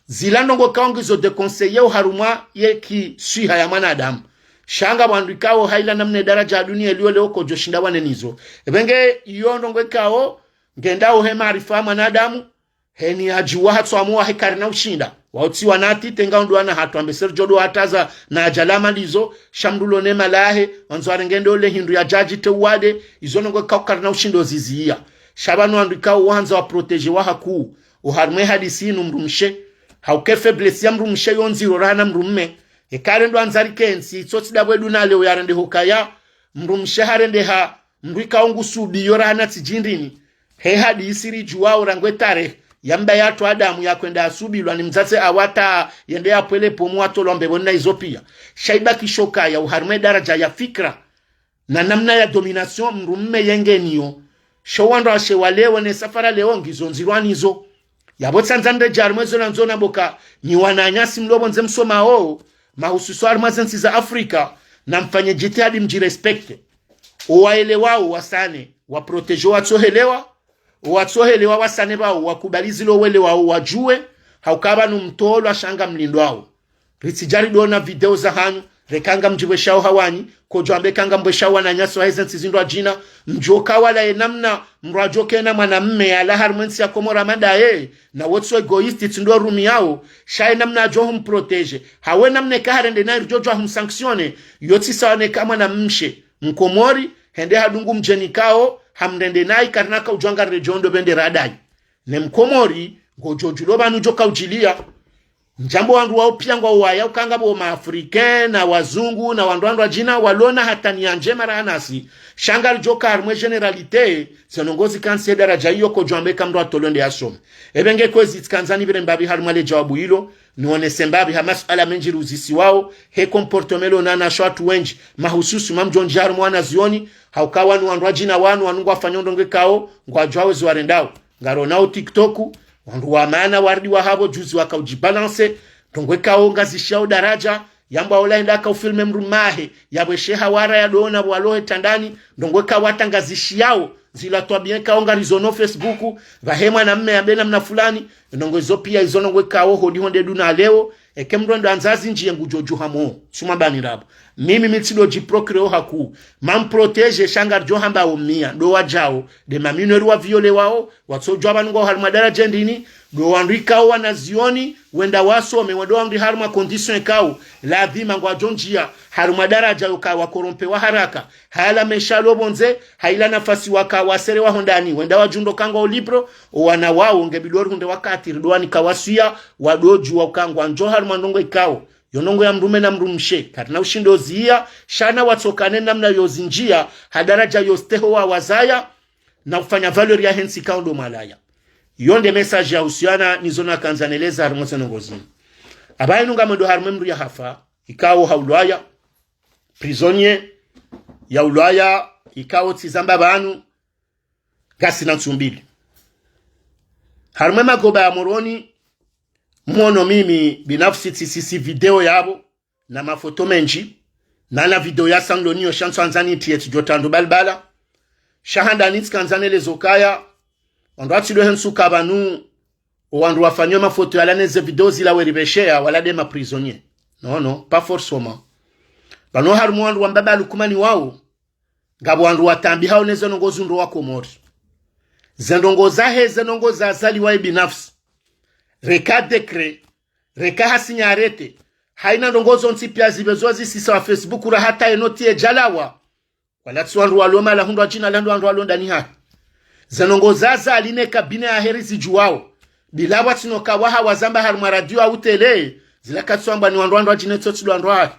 zila nongo kaongizo de conseiller harumwa ye ki suiha ya manadamu shanga bandikao haila namne daraja ya dunia liyo leo ko joshinda wanenizo ebenge iyo nongo kao ngendao he maarifa manadamu heni ajiwa hatu amuwa hekari na ushinda wauti wanati tenga nduwana hatu ambeser jodo hataza na ajalama lizo shamdulo nema lahe wanzo arengendo le hindu ya jaji tewade izono ngwe kaukari na ushindo ziziia shabanu andikao wanza wa protege wa haku uharme hadisinu mrumshe hauke feblesi ya mrumshe yonziro rana mrumme hekari ndo anzari kensi itsotsi dabwe dunale uyarende hukaya mrumshe harende ha mrika ongu subi yorana tijindini he hadisiri juwa urangwe tarehe yamba yatu Adamu ya kwenda asubilwa ni mzatse awata yende ya pwele pomu wato lombe wena izopia shaiba kishoka ya uharume daraja ya fikra na namna ya domination mrumme yenge niyo showandwa shewalewe ne safara leongi zonzirwani izo ya botsanzande jarmezo na nzona boka ni wananyasi mlobo nze msoma o mahususu armazensi za Afrika na mfanye jitihadi mjirespecte uwaele wao wasane waprotejo watsohelewa watsohelewa wasane bao wakubalizi lo wele wao wajue haukaba numtolo ashanga mlindo wao ritijari dona video za hanyu rekanga mjiweshao hawani kojwambe kanga mbweshao wananyaso haizensi zindwa jina mjoka wala enamna mrajoke na mwanamme ala harmensi ya komora madaye na wotso egoisti tindwa rumi yao shae namna johu mprotege hawe namne kaharende na irjojwa humsanksyone yotsi sawane kama na mshe mkomori hende hadungu mjenikao hamrende nai karnaka ujwanga rejondo bende radai ne mkomori ngojojulo banu joka ujilia njambo wandu wao pia ngwa waya ukanga bo maafricain na wazungu na wandu jina walona hata ni anje maranasi shangal joka armwe generalite sonongozi kanse daraja hiyo ko jwambe kamdo atolonde asom ebenge kwezi tkanzani bire mbabi harumale jawabu hilo nione sembabi ha masala menji ruzisi wao he comportemelo na short wenji mahususu mamjonjar mwana zioni haukawa ni wandu jina wanu wanungwa fanyondo ngekao ngwa jwawe zwarendao ngaro nao tiktoku wandu wa maana wardi wa habo juzi wakaujibalance tongwekao ngazishao daraja yamba olaenda ka ufilme mrumahe yabweshe hawara ya doona walohe tandani ndongweka watangazishiao zila twabieka onga rizono Facebook vahema na mme abena mna fulani ndongozo pia izono ngwekao hodi honde duna leo ekemrondo anzazi njiye ngujoju hamo suma bani rabo mimi mitido jiprocreo haku mam protege shangar johamba umia do wajao de maminori wa viole wao watsojwa bango harma daraja ndini do wandika wanazioni wenda wasome wado wandi harma condition kao la dhima ngwa jonjia harma daraja yokawa korompe wa haraka hala meshalo bonze haila nafasi waka wasere wa hondani wenda wajundo kango libro wana wao ngebidori hunde wakati ridwani kawasuya wadoju wakangwa njo harma ndongo ikao yonongo ya mrume na mrumshe katina ushindo zia shana watokane namna yozinjia hadaraja yosteho wa wazaya na ufanya valori ya hensi kaundo malaya yonde message ya usiana nizona kanzaneleza harumose nongozini abaye nunga mwendo harume mru ya hafa ikao haulwaya prisonnier ya ulwaya ikao tizamba banu gasi na tsumbili harume magoba ya moroni mwono mimi binafsi tisisi video yabo na mafoto menji na video ya sangloniyo shanso anzani tiyeti jotandu balbala shahanda nitskanzane lezokaya wandu atilo hensu kabanu wandu wafanywe mafoto ya laneze video zila weribeshea wala de maprisonnier no pas forcément bano harumu wandu wambaba lukumani wao ngabo wandu watambi hao nezo nongozu ndo wako mori zendongo zahe zenongo za azali wa binafsi reka dekre reka hasinya arete haina ndongozo ntipia zibezo zisisa wa Facebook ura hata enotie jalawa wala tsuandu waloma la hundu ajina landu wandu walonda ni haki zenongo zaza aline kabine ya heri zijuwao bila watinoka waha wazamba harumu radio au tele zila katsuamba ni wandu wandu ajine tsotsilu wandu haki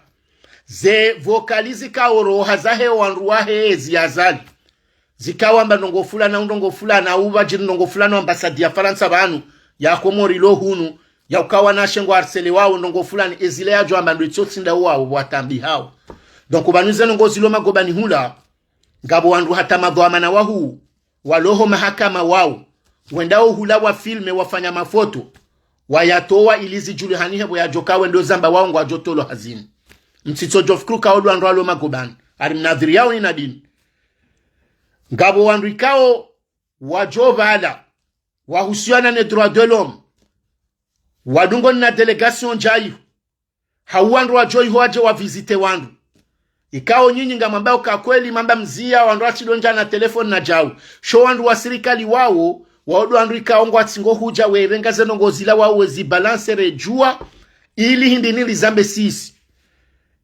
ze vokalizi kaoro hazahe wandu wahe ziyazali zikawamba ndongofula na undongofula na uba jiri ndongofula na ambasadi ya Faransa banu ya komori lo hunu ya ukawa na shengo arsele wao ndongofula ni ezile ya joamba ndo itotsinda wao watambi hao donc banuze ndongozi lo magobani hula ngabo wandu hata madhoamana wahu waloho mahakama wao wendao hula wa filme wafanya mafoto wayatoa ilizi julihani hebo ya jokawe ndo zamba wao ngwa jotolo hazini mtito jofkru kaodu wandu alo magobani arimnadhiri yao ina dini ngabo wandu ikao wajovala wahusiana ne droit de l'homme wadungo na delegation jayu hawandu wajoi hoaje wa visite wandu ikao nyinyi ngamambao kwa kweli mamba mzia wandu achilonja na telefoni na jau show wandu wa serikali wao waodu wandu ikao ngwa tingo huja werenga zenongo zila wao wezi balance rejua ili hindi nili zambe sisi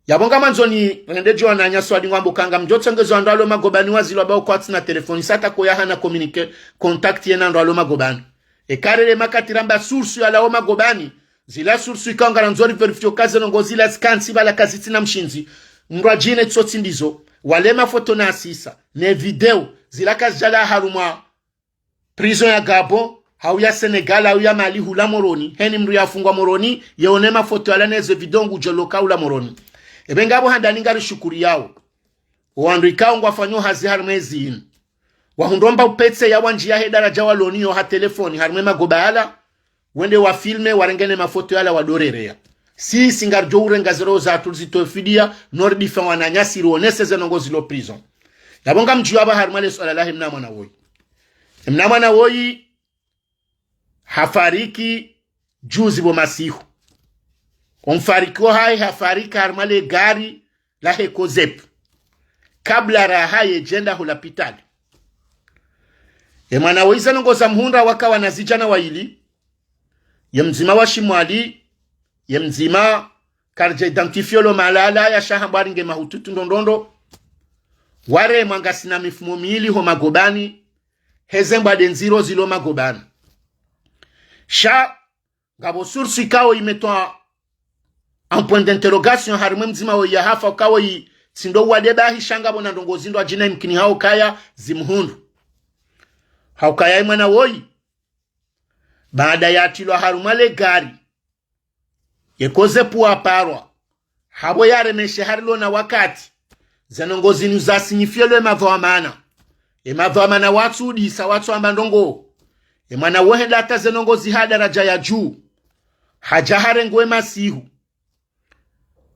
yabonga manzoni rendejo na nyaswadi ngwambo kanga mjotsengezo ando alo magobani wazilo bao kwatsi na telefoni sata ko yahana communique contact yena ando alo magobani e karele makatiramba source ya lao magobani zila source ikanga nzori verifio kaze ngo zila scansi bala kaziti na mshinzi mrwa jine tsotsi ndizo wale mafoto na asisa ne video zila kazjala haruma prison ya Gabon hau ya Senegal hau ya Mali hula moroni heni mru ya fungwa moroni yeone mafoto ala neze video ngujoloka hula moroni ebe ngabo handani ngari shukuri yao wandu ikao ngwafanyo hazi harmezi inu wahundomba upetse ya wanji ya hedara jawa loniyo ha telefoni harme magobaala wende wa filme warengene mafoto yala wadorerea si singarjo urenga zero za tulzito fidia nordi fa wananyasi ruonese zenongo zilo prison yabonga mjiwa ba harmale sallallahu mnamana woi hafariki juzi bo masihu kumfariko hai hafarika harmale gari la hekozep kabla rahaye jenda hulapitali emana woiza nongoza mhunda waka wanazijana waili ye mzima wa shimwali ye mzima karje identifiolo malala ya shahambari nge mahututu ndondondo ware mwangasina mifumo miili ho magobani hezemba denziro zilo magobani sha ngabo sursi kao imetoa un point d'interrogation harime mzima wa ya hafa kao yi sindo wadeba hishangabo na ndongozi ndo ajina mkini hao kaya zimhundu haukaya imana woi baada ya tilo harumale gari yekoze puwa parwa habo yare meshe harilo na wakati zenongozi nuza sinyifielo emavamana watu disa watu ambandongo emana wohenda hata zenongozi hadaraja ya juu hajahare ngwe masihu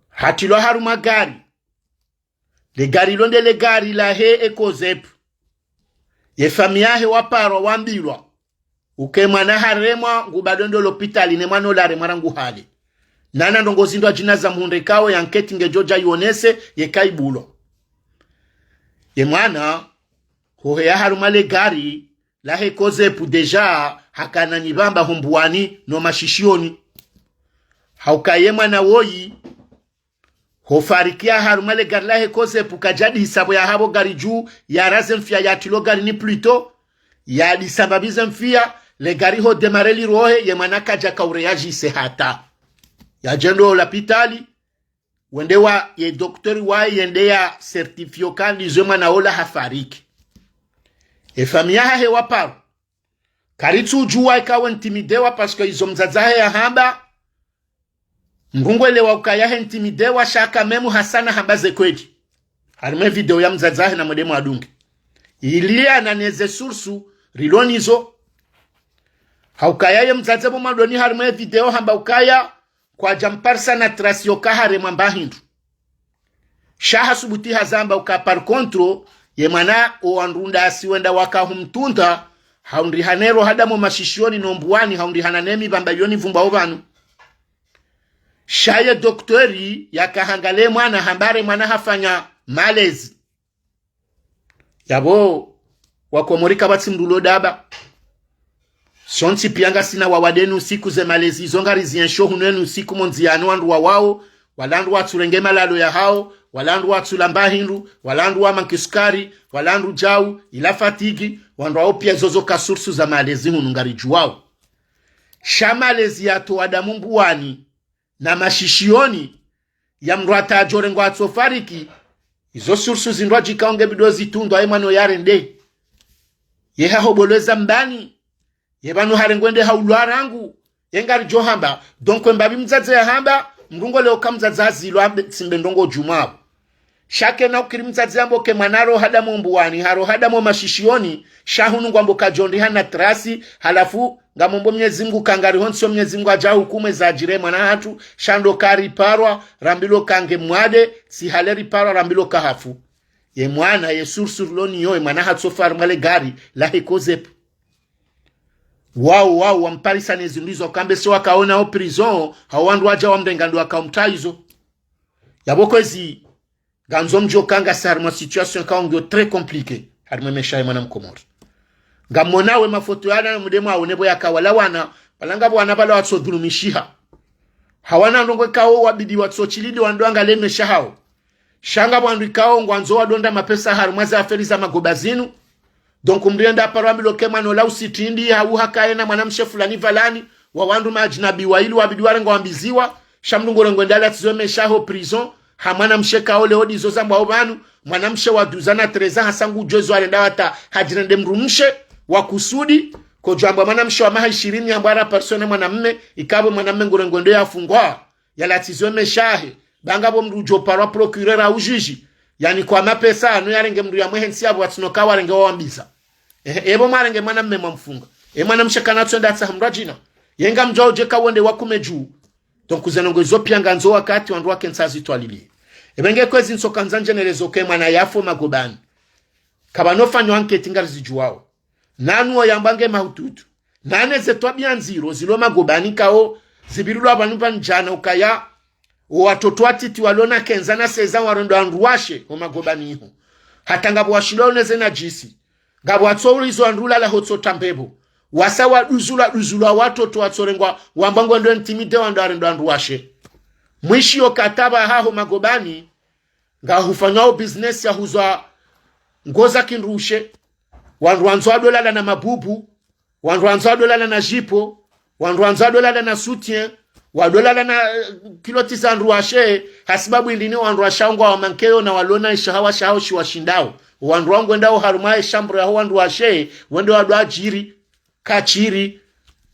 hatilo haruma gari le gari londe le gari la he ekozepu ye famiahe waparwa wambilwa ukemwana haremwa ngubadondo l'hôpital ne mwana olare marangu hali nana ndongozi ndo ajina za mhunde kao ya nketi ngejoja yonese ye kaibulo ye mwana hohe ya harumale gari la hekoze pu deja hakana nibamba humbuani no mashishioni haukaye mwana woyi hofarikia harumale gari la hekoze pu kajadi hisabu ya habo gari juu ya raze mfia ya tilo gari ni pluto ya disababize mfia le gari ho demareli rohe ye manaka jaka ureaji se hata ya jendo l'hôpital wendewa ye doktori wa yende ya certifio kandi zema na ola hafariki e famia he waparo karitu juwa ikawa intimidewa paske izo mzazahe ya hamba ngungwele wa ukaya intimidewa shaka memu hasana hambaze kweji harime video ya mzazahe na modemo adungi ilia na neze sursu rilonizo haukaya ye mzadzebo madoni harimo video hamba ukaya kwa jamparsa na trasio kahare mwamba hindu shaha subuti hazamba uka par kontro ye mana oandunda asiwenda waka humtunda haundi hanero hadamo mashishioni nombuani haundi hananemi bambayoni vumba ovanu shaye doktori yakahangale mwana hambare mwana hafanya malezi yabo wakomorika batsi mdulo daba sonti pianga sina wawadenu siku ze malezi zongari ziensho hunenu siku monziano wandu wawao walandu waturenge malalo ya hao walandu watulamba hindu walandu wa mankisukari walandu jau ila fatigi wandu wao pia zozo kasursu za malezi hunungari juwao shamalezi yato wadamu mbuwani na mashishioni ya mrata ajorengo atsofariki izo sursu zindwa jikaonge bidozi tundo aimano yarende yeha hoboleza mbani yebanu harengwende haulwarangu yengari johamba donko mbabi mzadze ya hamba mrungo leo kamzadza zilwa simbe ndongo jumabo shake na ukiri mzadze ambo ke manaro hadamo mbuwani haro hadamo mashishioni shahunu ngwambo kajondi hana trasi halafu ngamombo Mwenyezi Mungu kangari honso Mwenyezi Mungu aja hukume za ajire mwana hatu shando kari parwa rambilo kange mwade si haleri parwa rambilo kahafu ye mwana ye sursur loni yoe mwana hatu sofar male gari la hikozepu wao wamparisa nezindizo kambe so wakaona o prison hawandu waja wamdengandu wakaumtaizo yaboko ezi ganzo mjo kanga sarma situation kaongyo très compliqué harimo meshaye mwana mkomori ngamonawe mafoto yana mudemo aonebo yakawala wana balanga bwana bala watso dhulumishiha hawana ndongo kao wabidi watso chilidi wandwanga leme shahao shanga bwandu kao ngwanzo wadonda mapesa harmaza aferi za magobazinu donc mrienda parami lokema no la usitindi hau hakaena mwanamshe fulani valani wa wandu majinabi wa ili wabidi warenga wambiziwa shamdungo ngwendala tizome shaho prison hamana msheka ole odi zozamba obanu mwanamshe wa duzana treza hasangu jozo alenda wata hajirende mrumshe wa kusudi ko jamba mwanamshe wa maha 20 ambara persona mwanamme ikabo mwanamme ngorengwende yafungwa yala tizome shahe bangabo mrujo parwa procureur au juge yani kwa mapesa anu yarenge mru ya mwehensi abo atinoka warenge wambiza ebo marenge mwanamme mfunga mwanamshe kana twenda tsa hamrajina yenga mjoje kawonde wakume juu donc zenongo zopia nganzo wakati wandu wake nsazi twalili ebenge kwezi nsoka nzanje nelezo kema na yafo magobani kabanofanyo anketi ngarizi juwao nanu oyambange mahututu nane zetwa bianziro zilo magobani kao zibirulo abantu banjana ukaya watoto atiti walona kenzana seza warondo anruashe o magobani iho hatangabo washilone zena jisi ngabo atsorizo andrula la hotso tambebo wasawa duzula watoto watsorengwa wambango ndo intimide wando anruashe mwishi okataba haho magobani ngahufanyao business ya huzwa ngoza kinrushe wanruanzo dolala na mabubu wanruanzo dolala na jipo wanruanzo dolala na soutien wadolala na kiloti za nruashe hasibabu indini wanruashangwa wa mankeo na walona ishahawa shahao shiwashindao wanruango ndao harumae shambro ya wanruashe wende wadu ajiri kachiri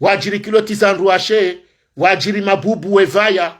wajiri kiloti za nruashe wajiri mabubu wevaya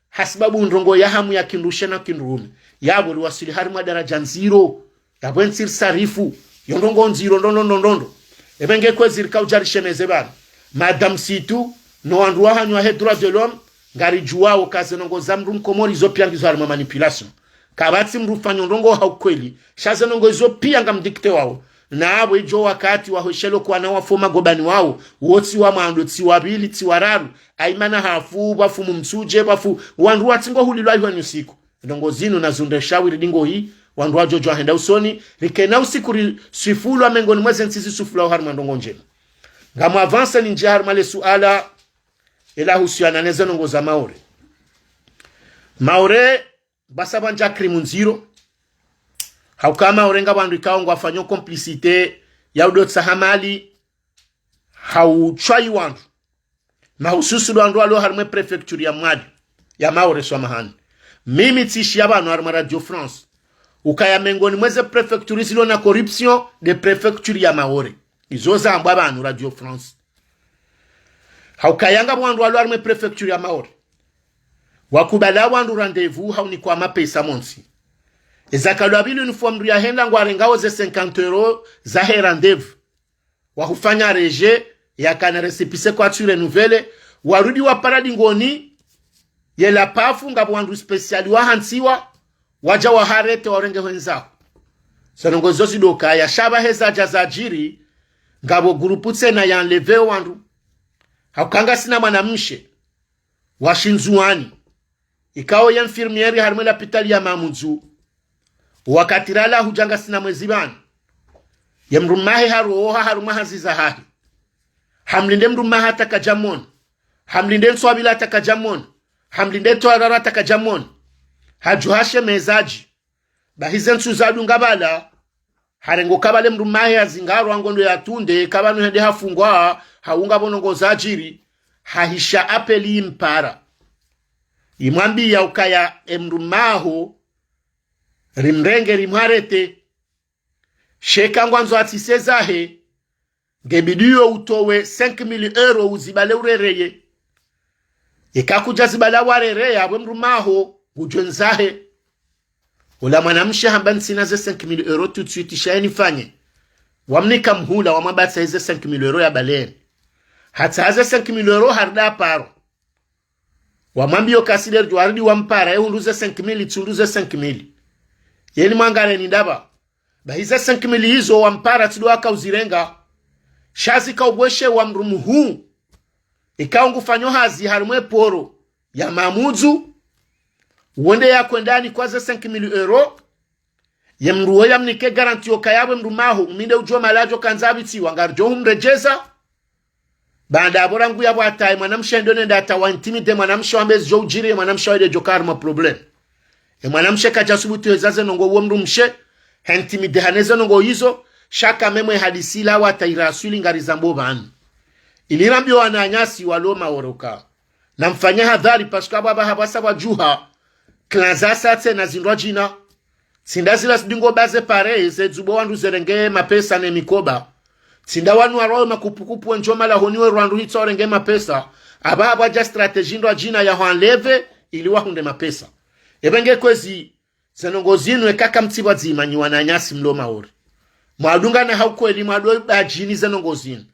hasibabu ndrongo ya hamu ya kinrushe na kinrumi yabo liwasili harima daraja nziro yabo nsir sarifu yondongo nziro ndondo ebenge kwezi rikau shemeze bana madam situ no wanduwa hanywa he droit de l'homme ngari juwao kaze nongo zamru mkomori zo pia ngizo harima manipulation kabati mrufanyo ndongo haukweli shaze nongo zo pia ngamdikte wao na abo ijo wakati wa hoshelo kwa na wafoma gobani wao woti wa mando tiwabili tiwararu aimana hafu bafu mumsuje bafu wanduwa tingo hulilwa hiyo nyusiku ndongo zino na zunde shawiri dingo hii wanduwa jojo henda usoni rikena usiku sifulu amengoni mweze nsizi sufula harima ndongo njema ngamu avansa ni njia harima le suala ila husiana neze nongo za maore basaba nja krimunziro haukama orenga bandu ikao ngwafanyo complicité ya udot sahamali hauchwai wandu mahususu wandu alo harime prefecture ya mwadi ya maore swamahani mimi tishi yabano harima Radio France ukaya mengoni mweze prefecture zilo na corruption de prefecture ya maore izoza ambwa banu Radio France haukayanga wandu alo harime prefecture ya maore wakubala wandu rendezvous hauni kwa mapesa monsi ezakalwabili uniform ya henda ngware ngao ze 50 € za he rendezvous wahufanya reje ya kana resipise kwa ture nouvelle warudi wa paradi ngoni ye la pafu ngabo wandu speciali wa hansiwa waja wa harete warenge wenzao sanongo zosi doka ya shaba heza jazajiri ngabo grupu tsena ya enleve wandu hakanga sina mwanamshe washinzuani ikao ya infirmieri harmela pitali ya mamunzu wakatirala hujanga sina mwezi bani ya mrumahe haruoha harumaha zizahahi hamlinde mrumaha takajamon hamlinde nswabila takajamon hamlinde toarara takajamon hajuhashe mezaji bahize nsuzadu ngabala harengo kabale mrumahe azingaro angondo ya tunde kabanu hende hafungwa haunga bonongo zajiri hahisha apeli mpara imwambi ya ukaya emrumaho rimrenge rimharete sheka ngwanzo atisezahe ngebidiyo utowe 5,000 euro uzibale urereye ikakuja zibala warereye abwe mrumaho ujwenzahe ula mwanamshe hamba nsina ze 5,000 euro tout de suite shaini fanye wamnika mhula wamabata hize 5,000 euro ya baleni hata haze 5,000 euro harda paro wamambi yo kasider juaridi wampara ehunduze 5,000 tunduze 5,000 yeni mwangare ni ndaba bahize 5,000 hizo wampara tuduaka uzirenga shazi kaubweshe wa mrumuhu ikaungu fanyo hazi harumwe poro ya mamuzu uwende ya kwendani kwa ze 5,000 euro ya mruho ya mnike garantiyo kayawe mrumahu uminde ujua malajo kanzabiti wangarjo humrejeza banda aborangu ya watae mwanamsha ndone ndata wa intimide mwanamsha wambezi jo ujiri mwanamsha wede jokar ma problem mwanamsha kajasubutu hezaze nongo uo mrumshe intimide haneze nongo hizo shaka memwe hadisila watairasuli ngarizambo bani ilirambi wananyasi waloma oroka na mfanya hadhari pasuka baba habasa wajuha klanzasa tse na zindwa jina sindazila sidingo baze pare ze zubo wandu zerenge mapesa ne mikoba sinda wanu arao makupukupu njoma la honiwe rwandu hitso renge mapesa aba abaja strategy ndo jina ya hanleve ili wahunde mapesa ebenge kwezi zenongozinu ekaka mtiba zimanyi wananyasi mloma ori mwadunga na haukweli mwadoi bajini zenongozinu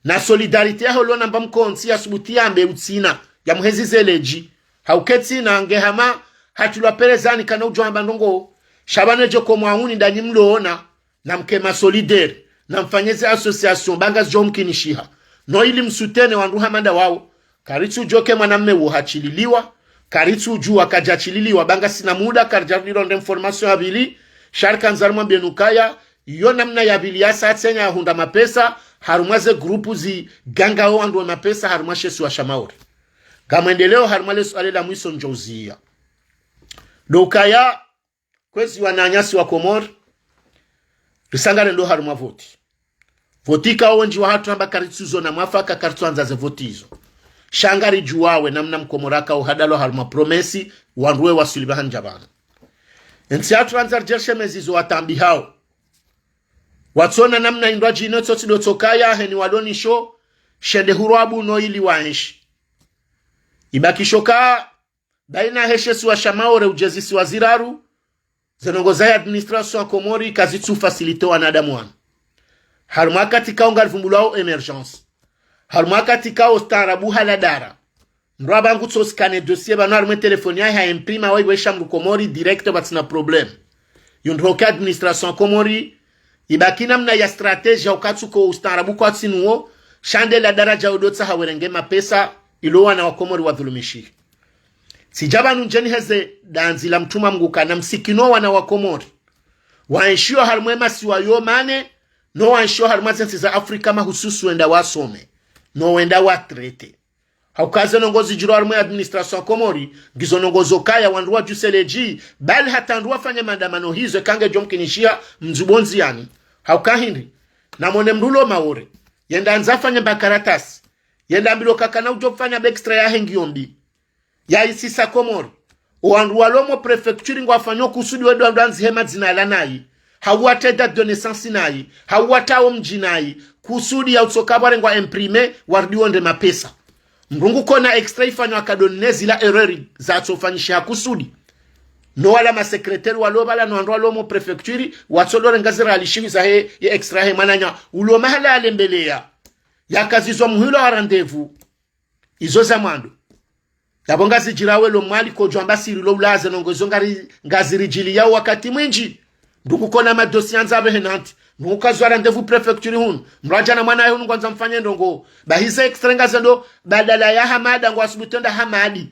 na solidarite ya holo namba mkonsi ya subuti ambe utsina ya muhezi zeleji hauketi na ngehama hatulwa perezani kana ujohamba ndongo shabane joko mwauni ndani mloona na mkema solidaire na mfanyeze association banga jomkinishiha no ili msutene wandu hamanda wao karitsu joke mwanamme wo hachililiwa karitsu jua kajachililiwa banga sina muda karjariro nde information habili sharkan zarma benukaya iyo namna ya biliasa tsenya hunda mapesa harumaze grupu zi ganga wandu wa mapesa harumashe suwa shamauri kamwendeleo harumale suale la mwiso njouzia dokaya kwezi wananyasi wa Komori risangane ndo haruma voti votika onji wa hatu hamba karitsuzo na mwafaka karituanza ze votizo shangari juwawe namna mkomoraka uhadalo haruma promesi wanruwe wasulibaha njabana ensi hatu anzar jershe mezizo watambi hao watsona namna indwa jino tsotsi dotokaya heni wadoni sho shende huruabu no ili waenshi ibakishoka baina heshesu wa shamaore ujezisi wa ziraru zenongozaya administration Komori kazitsu facilito wanadamu wana haruma katika unga vumbulao emergence haruma katika ostarabu haladara nraba ngutso skane dossier bana haruma telefoni ya imprima wa shambu Komori direct batina problem yundhoka administration Komori ibakina mna ya strategia ukatsuko ostarabu kwa tsinuo shande la daraja udotsa hawerenge mapesa ilowa na wakomori wadhulumishi sijaba nunjeni heze danzi la mtuma mguka na msikino wana wakomori waenshio harumwema siwa yo mane no waenshio harumwa zensi za Afrika mahususu wenda wasome no wenda watrete haukaze nongozi jiro harumwe administration Komori gizo nongozo kaya wanduwa juseleji bali hata nduwa fanya mandamano hizo kange jomkinishia mzubonzi yani haukahindi na mwone mrulo maore yenda anzafanya bakaratasi yenda mbilo kakana ujofanya extra ya hengiombi ya isisa Komori wandu walomo prefecture ngwa fanyo kusudi wedo andanzi hema zina lanai hawate date de naissance nai hawata mjinai kusudi ya utsokabare ngwa imprime wardiwonde mapesa mrungu kona extra ifanyo akadonezi la errori za tsofanyisha kusudi no wala ma secrétaire walo bala no andu walomo prefecture watsodore ngazira alishiza he ya extra he mananya ulo mahala alembelea yakazizwa muhilo wa rendezvous izo za mwando yabo ngazijirawe lo mwali kojo ambasiri lo ulaze nongozo ngazirijili yao wakati mwinji ndugu kona madosi anzabe henanti nukazwa rendezvous prefecture hunu mraja na mwana hunu kwanza mfanye ndongo bahisa extrenga zendo badala ya hamada ngo asubutenda hamadi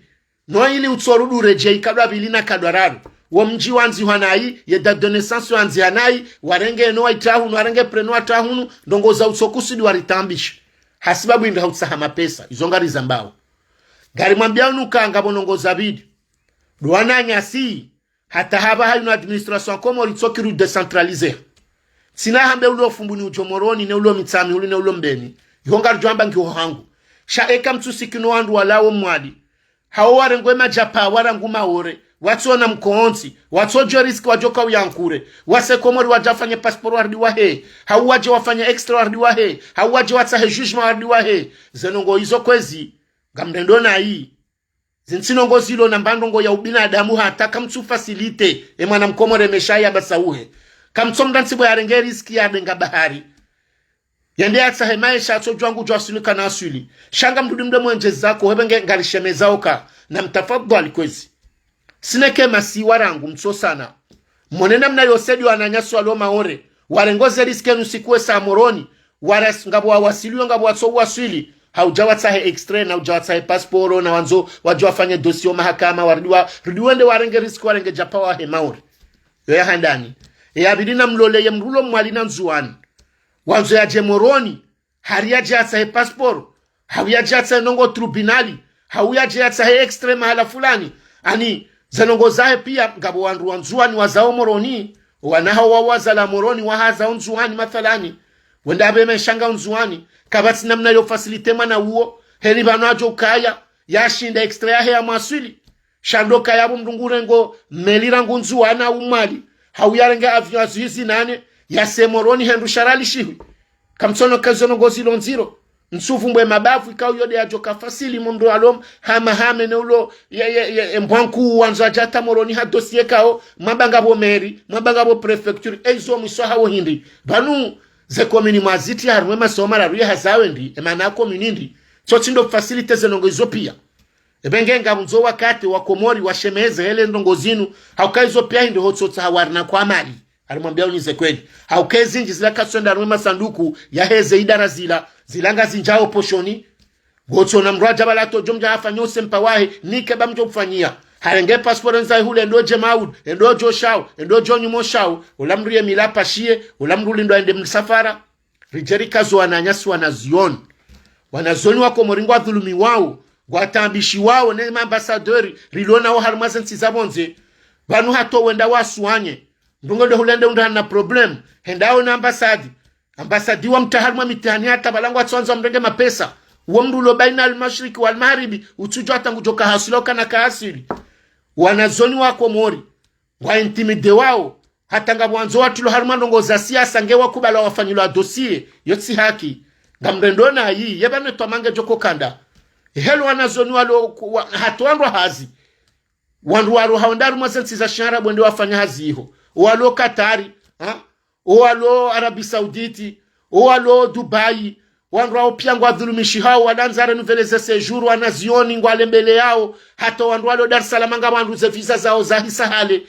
no ili utsorudu reje ikadwa bilina kadwararu wo mji wanzi hwanai ye date de naissance wanzi hanai warenge no itahu warenge preno atahunu ndongo za utsokusudi waritambisha hasibabu inda hutsaha mapesa izongari zambao gari mwambia unukanga bonongo zabidi duwana nyasi hata haba hayu administration komo ritsokiru decentraliser sina hambe ulo fumbuni ujomoroni ne ulo mitsami uli ne ulo mbeni yongar jwamba ngiho hangu sha eka mtsusikino wandu walawo mwadi hao warengwe majapa warangu maore watsona mkonzi watsojo risk wajoka uyankure wase komori wajafanye passport wardi wa he hau waje wafanye extra wardi wa he hau waje watsahe jugement wardi wa he zenongo hizo kwezi ngamdendo na hii zinsinongo zilo na mbandongo ya ubinadamu hata kamtsu facilite mwana mkomore meshaya basauhe kamtsomda nsibo ya renge riski ya denga bahari yende atsahe maisha atsojwangu jwasinika na asuli shanga mdudimde mwenje zako hebenge ngalishemeza oka na mtafadhali kwezi sineke masi warangu mtso sana monena mna yosedi wananyaswa lo maore warengoze riske nusikuwe sa moroni waras ngabo wasiliyo ngabo watso wasili haujawatsahe extra na haujawatsahe passport na wanzo wajwafanye dosio mahakama rudiwende warenge riski warenge japa wa he maore yoya handani ya bidina mlole ya mrulo mwalina nzuani wanzo ya jemoroni haria jatsahe passport hawia jatsahe nongo tribunali hawia jatsahe extra mahala fulani ani zanongo zahe pia ngabo wandu wanzuani wazao moroni wanaha wawazala moroni wahaza unzuani mathalani wenda abeme shanga unzuani kabati namna yo facilite mana uo heri bano ajo kaya yashinda extra ya hea maswili shando kaya mdungure ngo melira ngunzuana umali hauyarenga avyo azuhizi nane ya semoroni hendu sharali shihui kamtsono kazono gozi lonziro nsufu mbwe mabafu ikau yode ajo kafasili mndo alom hama hame ne ulo mbwanku wanzo ajata moroni ha dossier kao mabanga bo meri mabanga bo prefecture ezo mswaha wo hindi banu ze komini maziti harwe masoma la ruya hazawe ndi emana komini ndi so chindo facilities zenongo izo pia ebengenga mzo wakati wa komori washemeze hele ndongo zinu haukaizo pia hindi hotsotsa hawarna kwa mali alimwambia unize kweli haukezi nji zila kasonda harwe masanduku ya heze idara zilanga zinjao poshoni gotso na mraja balato jomja hafanyose mpawahi nike bamjo kufanyia harenge passport nzai hule endo jemaud endo joshao endo jonyumo shao ulamruye milapa shie ulamruli ndo ende msafara rijeri kazo wananyasi wanazioni wako moringwa dhulumi wao watambishi wao ne ambassadori rilona wa harmazen sizabonze banu hato wenda wasuanye ndungo ndo hulende unda na problem hendao na ambasadi wa mtaharma mitihani hata balangu atsonza mrenge mapesa uwa mrulo baina al-mashriki wal-maghribi utujo hata ngujoka hasiloka na kaasiri wanazoni wako mori wa intimide wao hata ngabwanzo watulo harma ndongo za siasa ngewa kubala wafanyilo dossier yotsi haki ngamrendona hii yebane tomange joko kanda helo wanazoni walo hatuandwa hazi wandu waro haondaru masensi za shara bwende wafanya hazi hiho walo Katari walo Arabi Sauditi walo Dubai wandu wao pia ngwa dhulumishi hao wadanzare nuveleze sejour wanazioni ngwale mbele yao hata wandu walo Dar es Salaam nga wandu ze visa zao za hisahale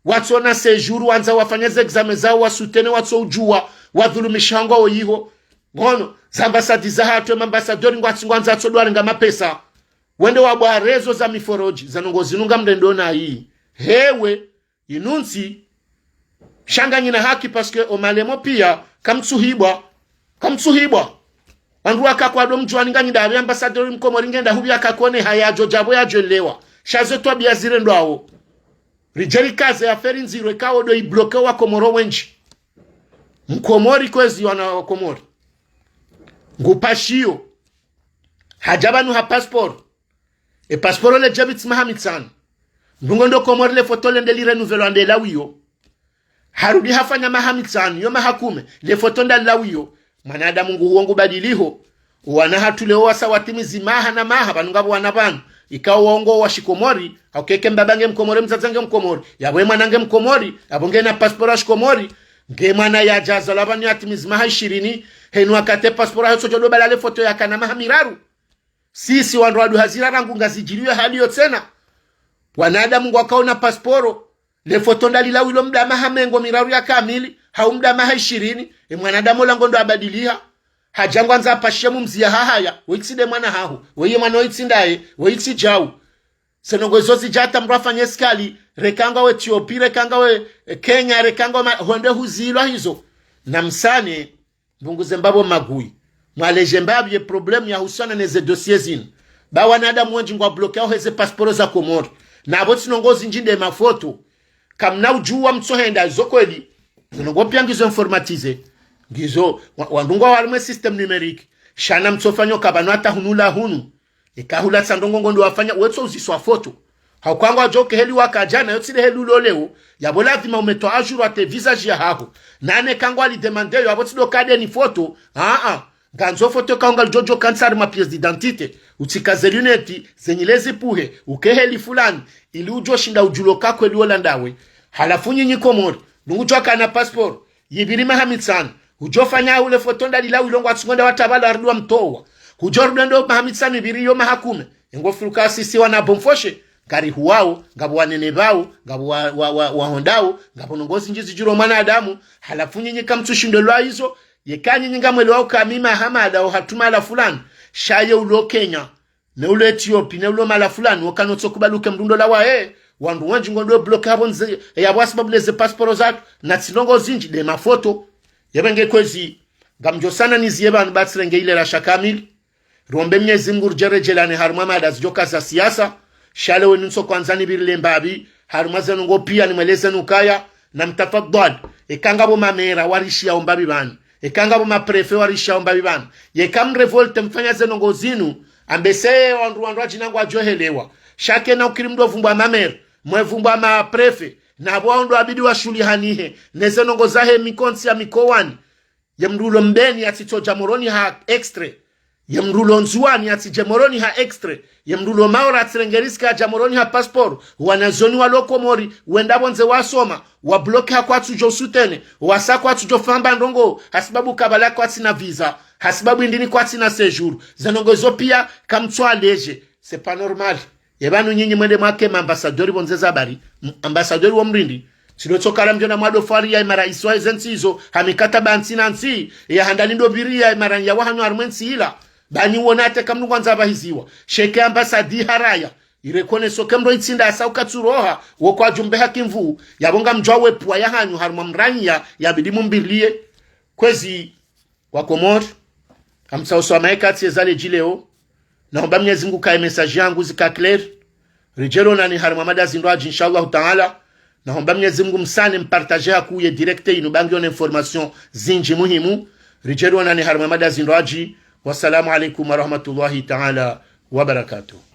watsona sejour wanza wafanyeze examen zao wasutene watso ujua wadhulumishi ngwa hiho ngono zambasadi za hatu ambassadori ngwanza atsodware nga mapesa wende wabwarezo za miforoji zanongo zinunga mndendona hii hewe inunsi shanga nyina haki paske omalemo pia kamtsuhibwa wandu akakwa do mjwani ngani da ambassador mkomori ngenda hubi akakone hayajo jabo yajolewa shazo to biazire ndwawo rijeri kaze aferi nziro ikawo do ibloke wa komoro wenji mkomori kwezi wana komori ngupashio hajabanu ha passport passport le jabits mahamitsan ndungondo komori le foto le ndeli renouvello ande lawiyo harudi hafanya mahamitsan yo mahakume le foto ndalawiyo manadamu nguongo badiliho wana hatuleo wasa watimizi maha na maha banungabo wanabanu ikawa waongo wa shikomori haukeke mbabange mkomori mzazange mkomori yabwe manange mkomori abonge na passport shikomori ngemana ya jaza labani atimizima 20 henu akate passport hayo sojo balale foto ya kana mahamiraru sisi wandu wadu hazira rangu ngazijiliwe hali yo tena wanadamu wakaona pasporo le foto ndalila wilo mda mahamengo miraru ya kamili hau mda maha 20 mwanadamu lango ndo abadilia hajangu anza apashemu mzia hahaya weitside mwana hahu weye mwana weitsindaye weitsi jau senongo zozi jata mrafa nyeskali rekanga we Ethiopia rekanga we Kenya rekanga honde huzilwa hizo na msane mbunguze mbabo magui mwaleje mbabye problem ya husana neze dossier zin ba wanadamu wenji ngwa bloke au heze pasporo za Komoro na aboti nongozi njinde mafoto kamna ujua mtsohenda zokweli zinongo pia ngizo informatize ngizo wandungwa walime system numerique shana mtsofanyo kabano hata hunula hunu ikahula tsandongo ngondo wafanya wetso uziswa foto haukwangwa joke heli wakajana yotsile heli uloleo yabola vima umetoa ajuru ate visage ya haho nane kangwa alidemande yo abotido kade ni foto ganzo foto kaunga jojo kansari ma pièce d'identité utikaze luneti zenyilezi puhe ukeheli fulani ili ujo shinda ujulo kako eli olandawe halafu nyinyi Komori nungujo kana passport yibirima hamitsana ujofanya ule foto ndalila ulongo atsungonda watabala arudwa mtowa kujorudendo mahamitsana ibiriyo mahakume ngofiruka sisi wana bomfoshe kari huwao ngabo wanene bao ngabo wahondao ngabo nongozi njizi juro mwanadamu halafu nyinyi kamtushindelwa hizo yekanyi nyinga mwele wao kamima hamada au hatuma la fulani shaye ulo Kenya ne ulo Ethiopia ne ulo mala fulani wakanotso kubaluke mdundo la wae wandu wanji ngondo block hapo nze ya sababu leze passport zatu na tsinongo zinji de mafoto yebenge kwezi ngamjo sana nizieba nbatsirenge ile la shakamili rombe Mwenyezi Mungu jerejelane haruma mada zijoka za siasa shale wenunso kwanzani birile mbabi haruma zenungo pia nimweleze nukaya na mtafadhal ekangabo mamera warishia ombabi bani ekangabo maprefe warishia ombabi bani yekam revolte mfanya zenungo zinu ambese wandu ajinango ajohelewa shake na ukirimdo vumbwa mamera mwevumbwa maprefe na wandu abidi wa shuli hanihe nezenungo zahe mikonsi ya mikowani yemrulo mbeni atito jamoroni ha extra yemrulo nzuani ati jamoroni ha extra yemrulo maura atirengeriska jamoroni ha passport wanazoni wa Komori wenda bonze wasoma wa block ha kwatu josutene wasa kwatu jofamba ndongo hasibabu kabala kwati na visa hasibabu indini kwati na séjour zanongozo pia kamtswa leje c'est pas normal yebanu nyinyi mwende mwake ambassadeur bonze zabari ambassadeur wa mrindi silotokala mjona mwado fari ya mara iswa zensizo hamikata bantina nsi ya handalindo biri ya mara ya wahanyo armensi ila bani wonate kamnu kwanza bahiziwa sheke ambasadi haraya irekone sokemro itsinda asa ukatsuroha wokwa jumbe hakimvu yabonga mjwawe pwa ya hanyu haruma mranya ya bidimu mbilie kwezi wa Komoro amsauso maeka tsezale jileo naomba Mwenyezi Mungu kae message yangu zika clear rijero nani haruma madazi ndo aji inshallah taala naomba Mwenyezi Mungu msane mpartage hakuye directe inubangion information zinji muhimu rijero nani haruma madazi ndo aji wassalamu alaikum warahmatullahi taala wabarakatuh.